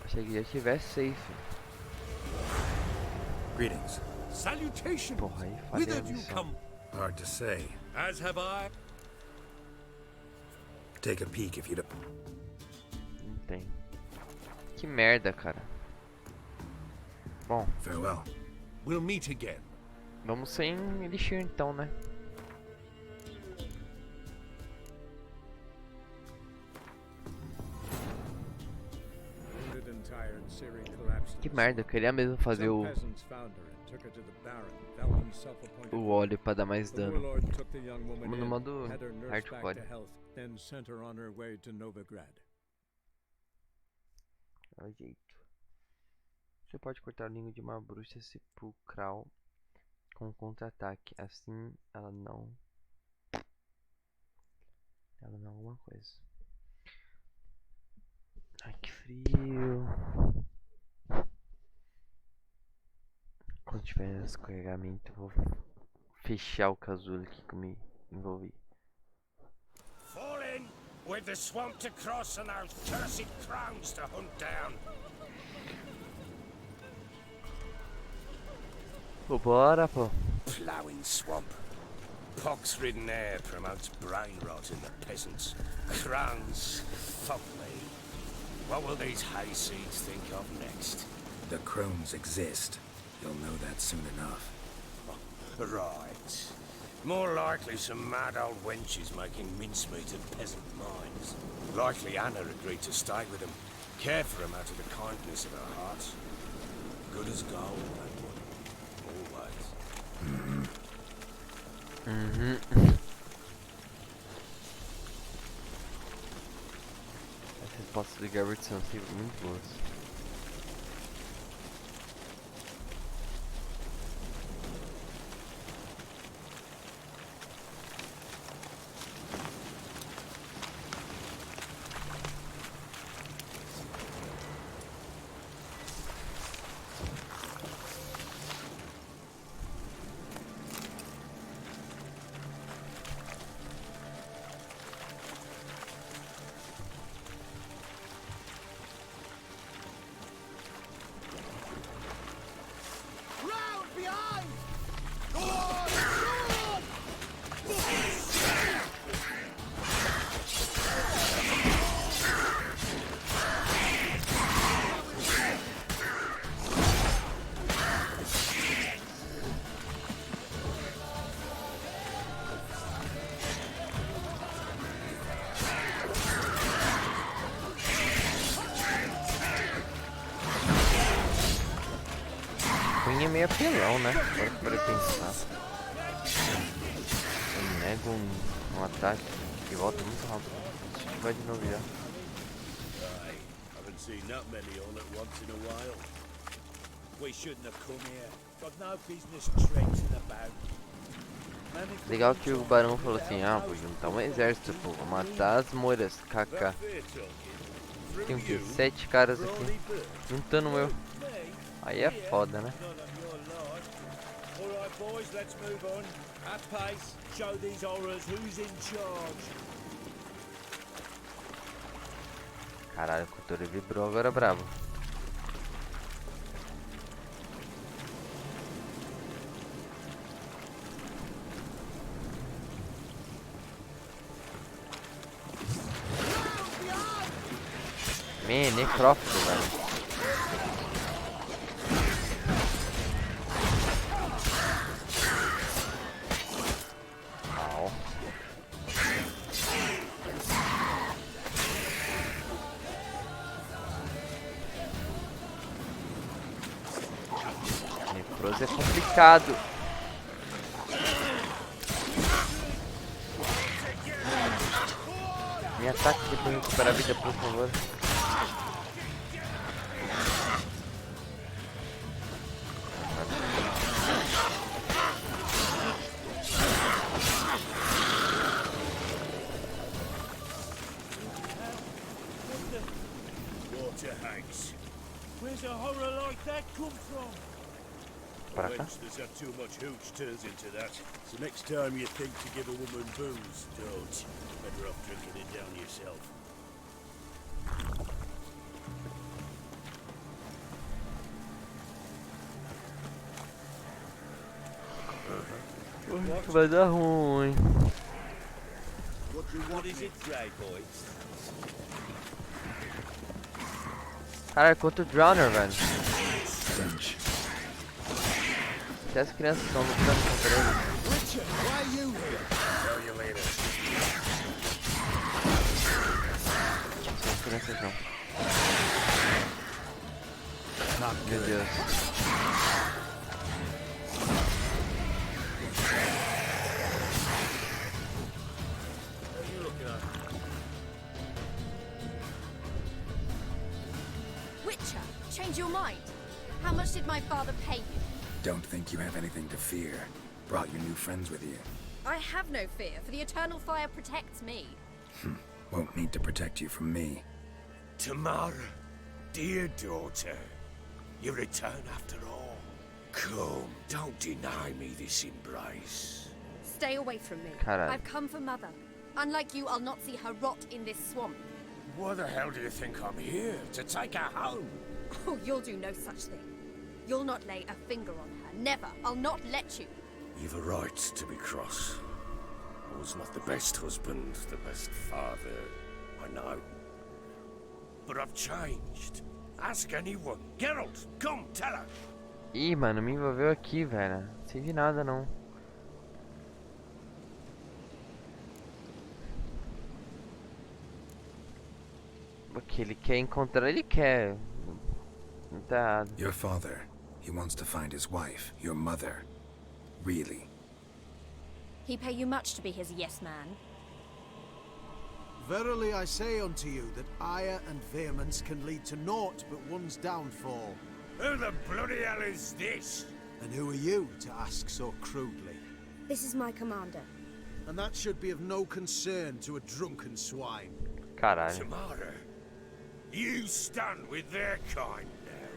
Achei que já estivesse safe. Greetings. Salutation. Porra, aí falei Whither a do you missão. come? Hard to say. As have I. Take a peek if you don't. Não tem. Que merda, cara. Bom, Farewell. We'll meet again. vamos sem elixir então, né? Que merda, eu queria mesmo fazer o óleo pra dar mais dano. Vamos no modo hardcore. É o jeito. Você pode cortar a língua de uma bruxa sepulcral com contra-ataque. Assim ela não é alguma coisa. Ai, que frio. Quando tiver escorregamento, eu vou fechar o casulo aqui que eu me envolvi. Fall in with the swamp to cross and our cursed crowns to hunt down. Pô, bora, pô. Ploughing swamp. Pox-ridden air promotes brain rot in the peasants. Crowns, fuck me. What will these hayseeds think of next? The crones exist. You'll know that soon enough. Right. More likely some mad old wenches making mincemeat of peasant minds. Likely Anna agreed to stay with them, care for them out of the kindness of her heart. Good as gold, that one. Always. As respostas do Gabbard são sempre muito boas. É meio apelão, né? Agora que eu pensar. Eu nego um ataque que volta muito rápido. Deixa eu vai de novo já. Haven't seen that many all at once in a while. We shouldn't have come here. Got no business traipsing about. Legal que o barão falou assim, vou juntar um exército, pô, vou matar as moiras, kk. Tem o que? 7 caras aqui, juntando o meu. Aí é foda, né? Alright boys, let's move on. At pace, show these horrors who's in charge. Caralho, a cultura vibrou agora bravo. necrófilo, velho. Au. Necrose é complicado. Me ataque depois de recuperar a vida, por favor. Water hags. Where's a horror like that come from? Para cá. Wenches have too much hooch turns into that. So next time you think to give a woman booze, don't. Better off drinking it down yourself. Vai dar ruim. What is it, Grey Boys? Caralho, quanto Drowner, velho. Até as crianças estão lutando contra ele. Richard, why are you here? Tell you later. São as crianças não. Meu Deus. Witcher, change your mind. How much did my father pay you? Don't think you have anything to fear. Brought your new friends with you. I have no fear, for the eternal fire protects me. Won't need to protect you from me. Tamara, dear daughter, you return after all. Come, don't deny me this embrace. Stay away from me. Caralho. I've come for Mother. Unlike you, I'll not see her rot in this swamp. Why the hell do you think I'm here? To take her home? Oh, you'll do no such thing. You'll not lay a finger on her. Never. I'll not let you. You've a right to be cross. I was not the best husband, the best father, I know. But I've changed. Ask anyone. Geralt, come, tell her. Ih, mano, me envolveu aqui, velho. Não sei de nada, não. Porque ele quer encontrar, ele quer. Não tá errado. Your father, he wants to find his wife, your mother. Really. He pay you much to be his yes man. Verily I say unto you that ire and vehemence can lead to naught but one's downfall. Who the bloody hell is this? And who are you to ask so crudely? This is my commander. And that should be of no concern to a drunken swine. Caralho. Tamara, you stand with their kind now.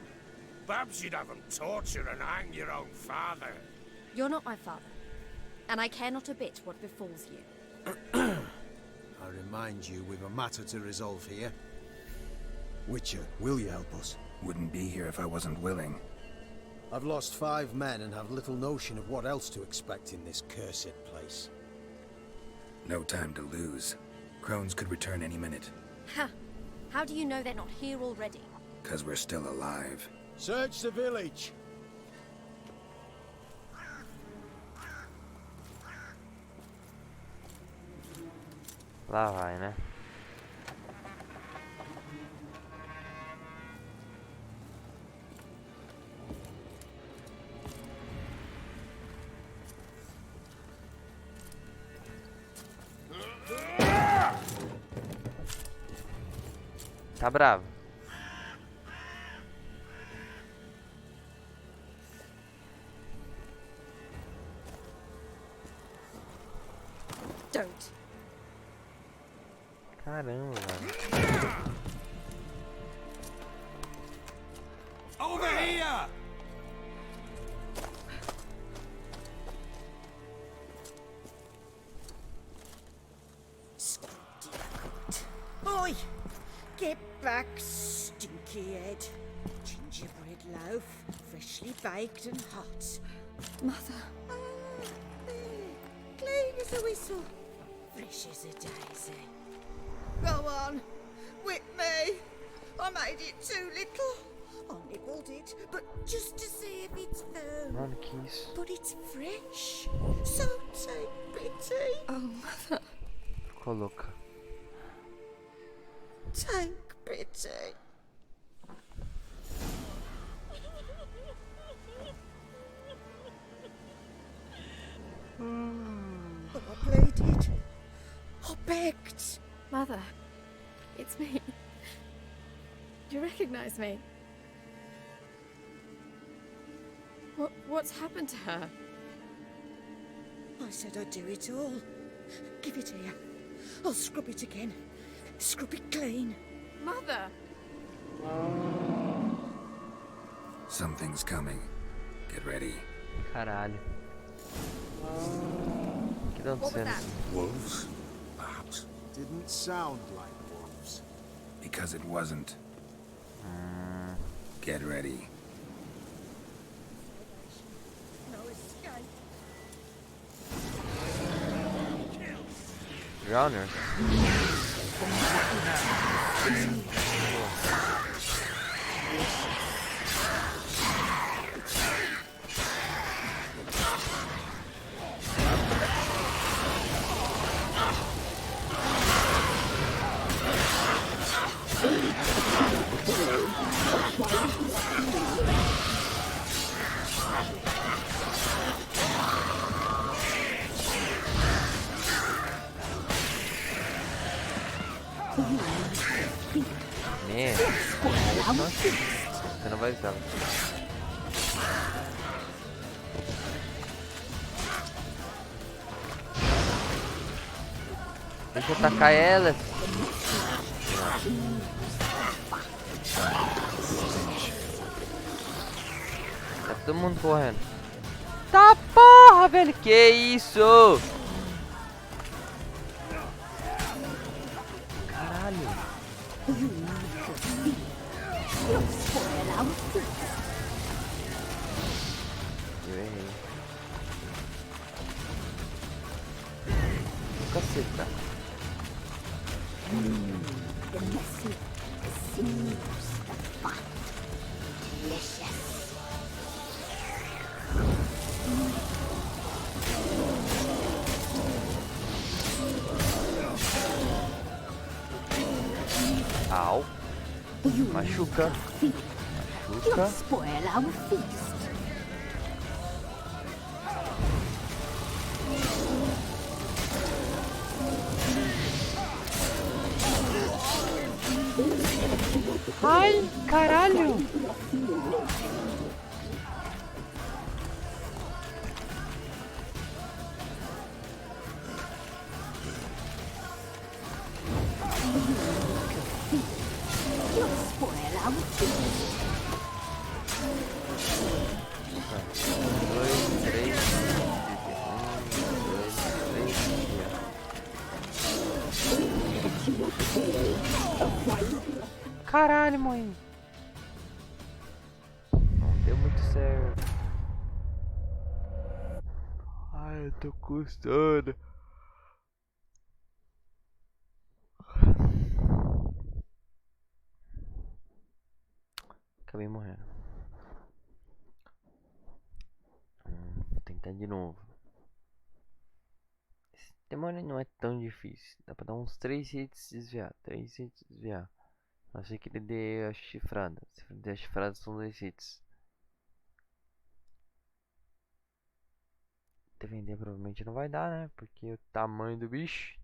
Perhaps you'd have them torture and hang your own father. You're not my father. And I care not a bit what befalls you. I remind you, we've a matter to resolve here. Witcher, will you help us? Wouldn't be here if I wasn't willing. I've lost 5 men and have little notion of what else to expect in this cursed place. No time to lose. Crones could return any minute. Ha! How do you know they're not here already? 'Cause we're still alive. Search the village. Lá vai, né? Tá bravo. Don't. Caramba, velho. Over here! Oi! Get back, stinky head. Gingerbread loaf, freshly baked and hot. Mother. Clean as a whistle, fresh as a daisy. Go on, whip me. I made it too little. I nibbled it, but just to see if it's firm. Mano, que isso? But it's fresh. So take pity. Oh, Mother. Ficou louca. Take pity. But I pleaded. I begged. Mother, it's me. Do you recognize me? What's happened to her? I said I'd do it all. Give it here. I'll scrub it again. Scrub it clean. Mother! Something's coming. Get ready. Caralho. Que tá acontecendo? Wolves? Perhaps. Didn't sound like wolves. Because it wasn't. Get ready. No escape. Drowners. Você não vai usar. Deixa eu atacar ela. Tá todo mundo correndo. Tá porra, velho. Que isso? Caralho. Eu errei. Caceta. Au. Machuca. Machuca. Ai, caralho. Caralho, mãe. Não deu muito certo. Ai, eu tô custando. Acabei morrendo. Vou tentar de novo. Esse demônio não é tão difícil. Dá pra dar uns 3 hits e desviar. 3 hits e desviar. Achei que ele deu a chifrada. Se ele der a chifrada, são 2 hits. Defender provavelmente não vai dar, né? Porque o tamanho do bicho.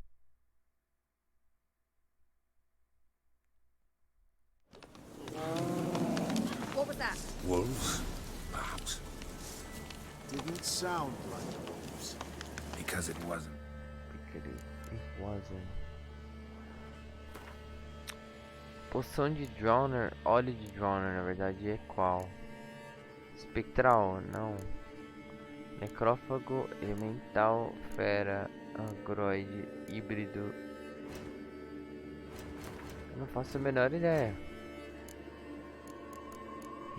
What was that? Wolves? Perhaps. Didn't sound like wolves. Because it wasn't. Because it wasn't. Poção de Drowner, óleo de Drowner, na verdade é qual? Espectral, não. Necrófago, elemental, fera, agroide, híbrido. Eu não faço a menor ideia.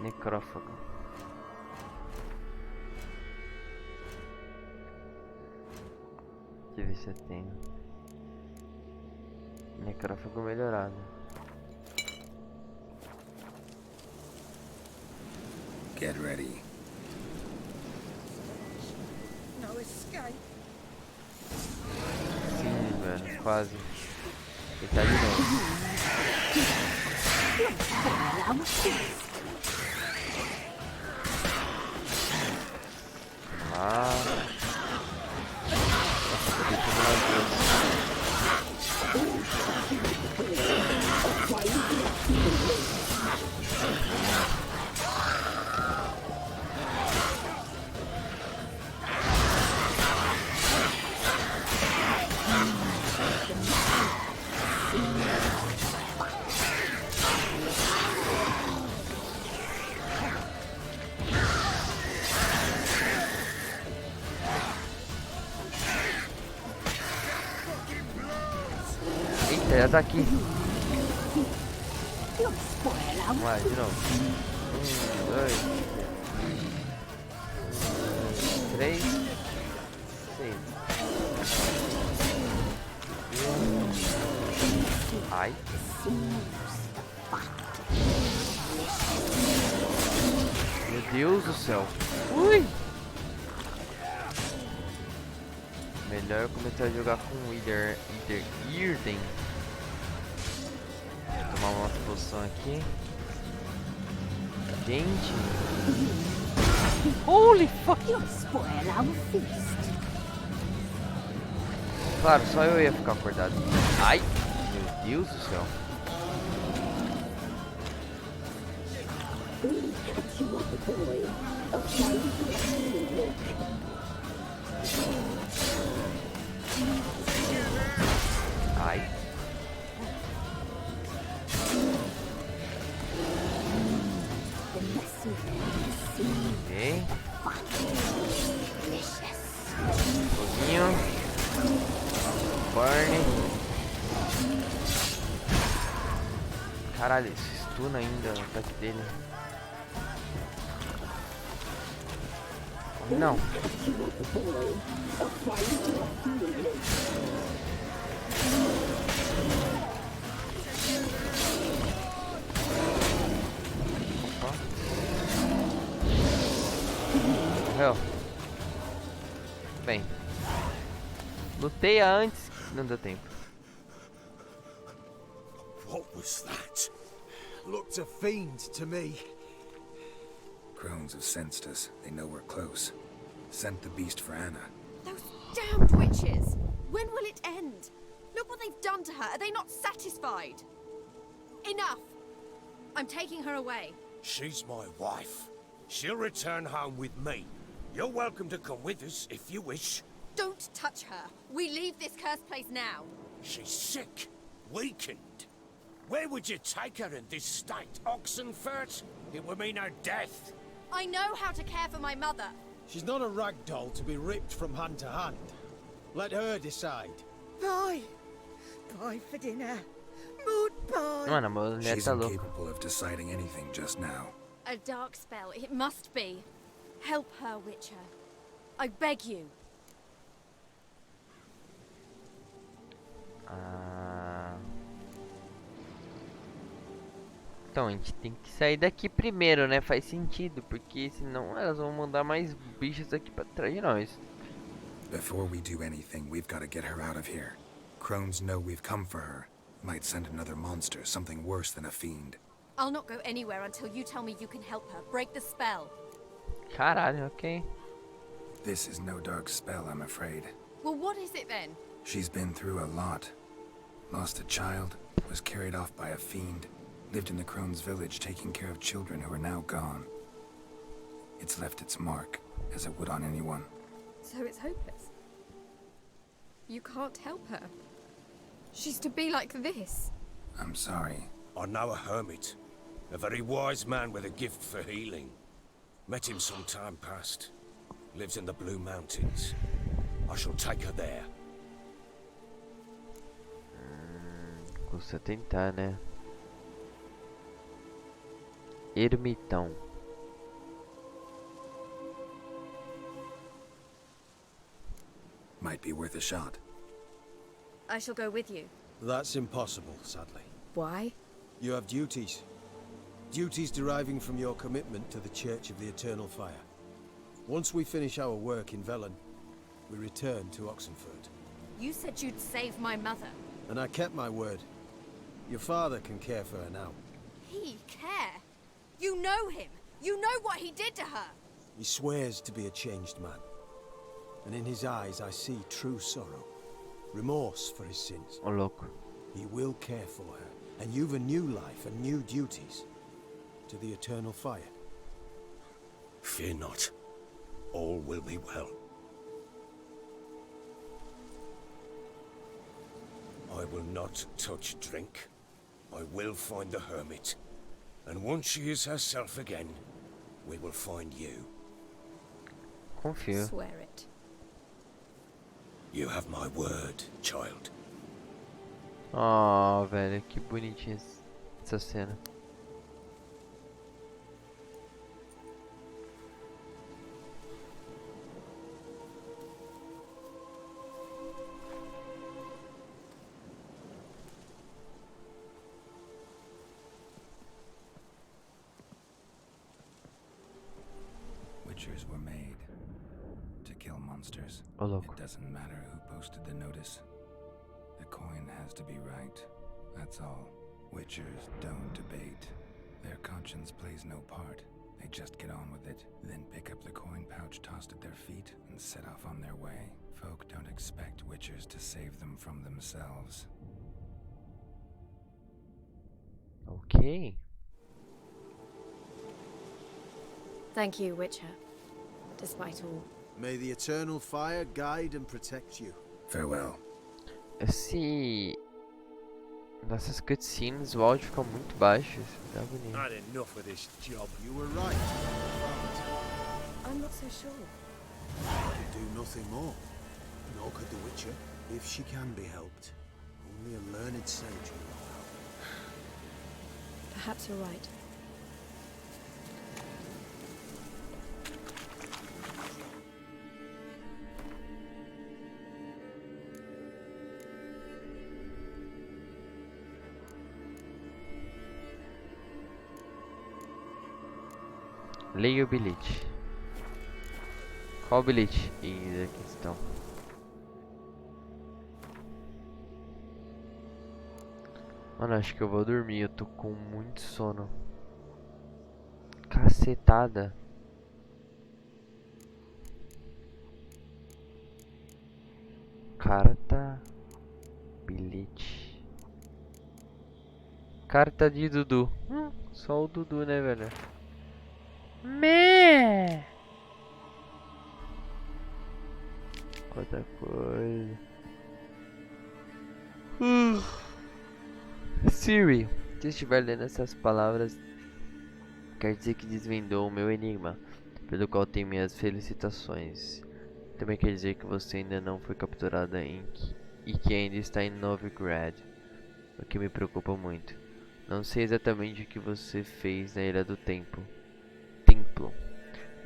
Necrófago. Deixa eu ver se eu tenho. Necrófago melhorado. Get ready. No escape. Sim, velho, quase. Ele tá de novo. Ah. Nossa, deixa eu Eita, já tá aqui. Vai, de novo. 1, 2, 3, 6. Ai. Meu Deus do céu. Ui. Melhor eu começar a jogar com o Irden. Vou tomar uma poção aqui. Gente. Holy fuck. Claro, só eu ia ficar acordado. Ai. Meu Deus do céu. Ai. Ok. Foguinho. Burn. Caralho, esse stun ainda no ataque dele. Não. Opa. Morreu. Bem. Lutei antes, não deu tempo. What was that? Looked a fiend to me. Crones have sensed us. They know we're close. Sent the beast for Anna. Those damned witches! When will it end? Look what they've done to her. Are they not satisfied? Enough! I'm taking her away. She's my wife. She'll return home with me. You're welcome to come with us if you wish. Don't touch her. We leave this cursed place now. She's sick, weakened. Where would you take her in this state? Oxenfurt? It would mean her death. I know how to care for my mother. She's not a rag doll to be ripped from hand to hand. Let her decide. Pie. Pie for dinner. Mood pie. Mano, a mulher She's tá louca. incapable of deciding anything just now. A dark spell. It must be. Help her, Witcher. I beg you. Então a gente tem que sair daqui primeiro, né? Faz sentido, porque senão elas vão mandar mais bichos aqui pra trás de nós. Before we do anything, we've got to get her out of here. Crones know we've come for her. Might send another monster, something worse than a fiend. I'll not go anywhere until you tell me you can help her. Break the spell. Caralho, ok. This is no dark spell, I'm afraid. Well, what is it then? She's been through a lot. Lost a child, was carried off by a fiend, lived in the Crone's village taking care of children who are now gone. It's left its mark, as it would on anyone. So it's hopeless. You can't help her. She's to be like this. I'm sorry. I know a hermit. A very wise man with a gift for healing. Met him some time past. Lives in the Blue Mountains. I shall take her there. Custa tentar, né? Ermitão. Might be worth a shot. I shall go with you. That's impossible, sadly. Why? You have duties. Duties deriving from your commitment to the Church of the Eternal Fire. Once we finish our work in Velen, we return to Oxenfurt. You said you'd save my mother. And I kept my word. Your father can care for her now. He care? You know him. You know what he did to her. He swears to be a changed man. And in his eyes I see true sorrow. Remorse for his sins. Oh, louco. He will care for her. And you've a new life and new duties. To the Eternal Fire. Fear not. All will be well. I will not touch drink. I will find the hermit. And once she is herself again, we will find you. Confio. Swear it. You have my word, child. Oh, velho, que bonitinha essa cena. Witchers were made to kill monsters. Oh, look. It doesn't matter who posted the notice. The coin has to be right. That's all. Witchers don't debate. Their conscience plays no part. They just get on with it, then pick up the coin pouch tossed at their feet and set off on their way. Folk don't expect witchers to save them from themselves. Ok. Thank you, Witcher. Despite all. May the Eternal Fire guide and protect you. Farewell. Nessas cutscenes o áudio fica muito baixo. Isso tá bonito. Had enough of this job. You were right. I'm not so sure. Could do nothing more. Nor could the Witcher, if she can be helped. Only a learned sage will know. Perhaps you're right. Leia o bilhete. Qual o bilhete? Eis a questão. Mano, acho que eu vou dormir. Eu tô com muito sono. Cacetada. Carta. Bilhete. Carta de Dudu. Só o Dudu, né, velho? Meh. Quanta coisa. Siri, se estiver lendo essas palavras, quer dizer que desvendou o meu enigma, pelo qual tem minhas felicitações. Também quer dizer que você ainda não foi capturada e que ainda está em Novigrad, o que me preocupa muito. Não sei exatamente o que você fez na Ilha do Templo,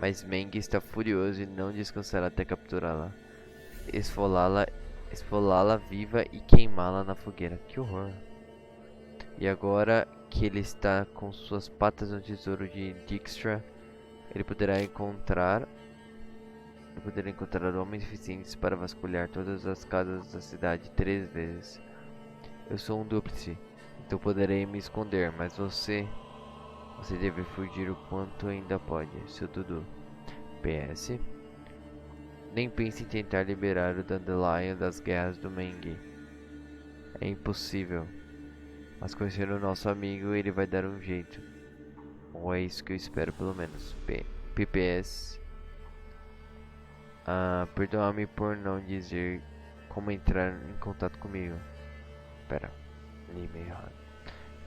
mas Meng está furioso e não descansará até capturá-la, esfolá-la viva e queimá-la na fogueira. Que horror! E agora que ele está com suas patas no tesouro de Dijkstra, ele poderá encontrar homens suficientes para vasculhar todas as casas da cidade 3 vezes. Eu sou um dúplice, então poderei me esconder, mas você deve fugir o quanto ainda pode, seu Dudu. PS. Nem pense em tentar liberar o Dandelion das guerras do Meng. É impossível. Mas conhecendo o nosso amigo, ele vai dar um jeito. Ou é isso que eu espero, pelo menos. PPS. Perdoa-me por não dizer como entrar em contato comigo. Pera, li meio errado.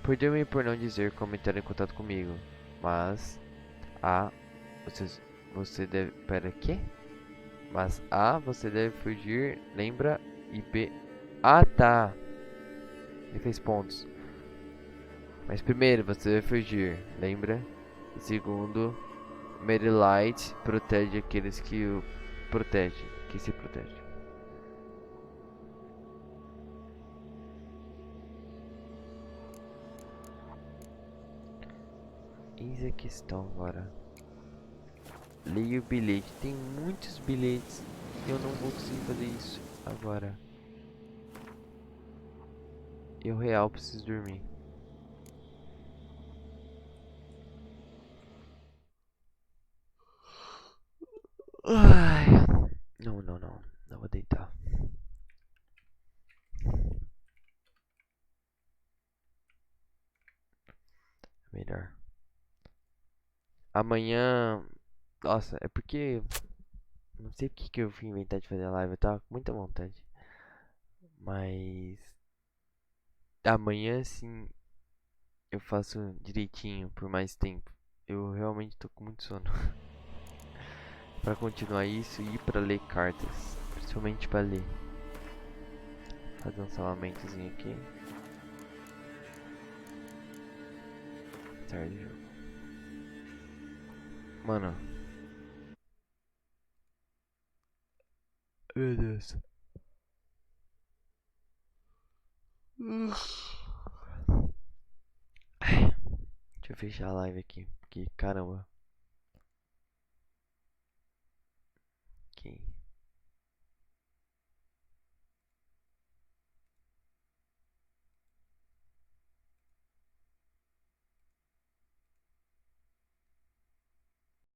Perdoe-me por não dizer como entrar em contato comigo, mas você deve... Pera, quê? Mas você deve fugir, lembra? Tá. Ele fez pontos. Mas primeiro, você deve fugir, lembra? E segundo, Merilight protege aqueles que o protegem, que se protegem. Eis a questão agora. Leia o bilhete. Tem muitos bilhetes e eu não vou conseguir fazer isso agora. Eu real preciso dormir. Ai. Não, não, não. Não vou deitar. Melhor. Amanhã. Nossa, é porque. Não sei porque que eu fui inventar de fazer a live. Eu tava com muita vontade. Mas. Amanhã sim. Eu faço direitinho por mais tempo. Eu realmente tô com muito sono. Pra continuar isso e ir pra ler cartas. Principalmente pra ler. Fazer um salvamentozinho aqui. Tarde de jogo. Mano. Meu Deus. Deixa eu fechar a live aqui. Porque caramba.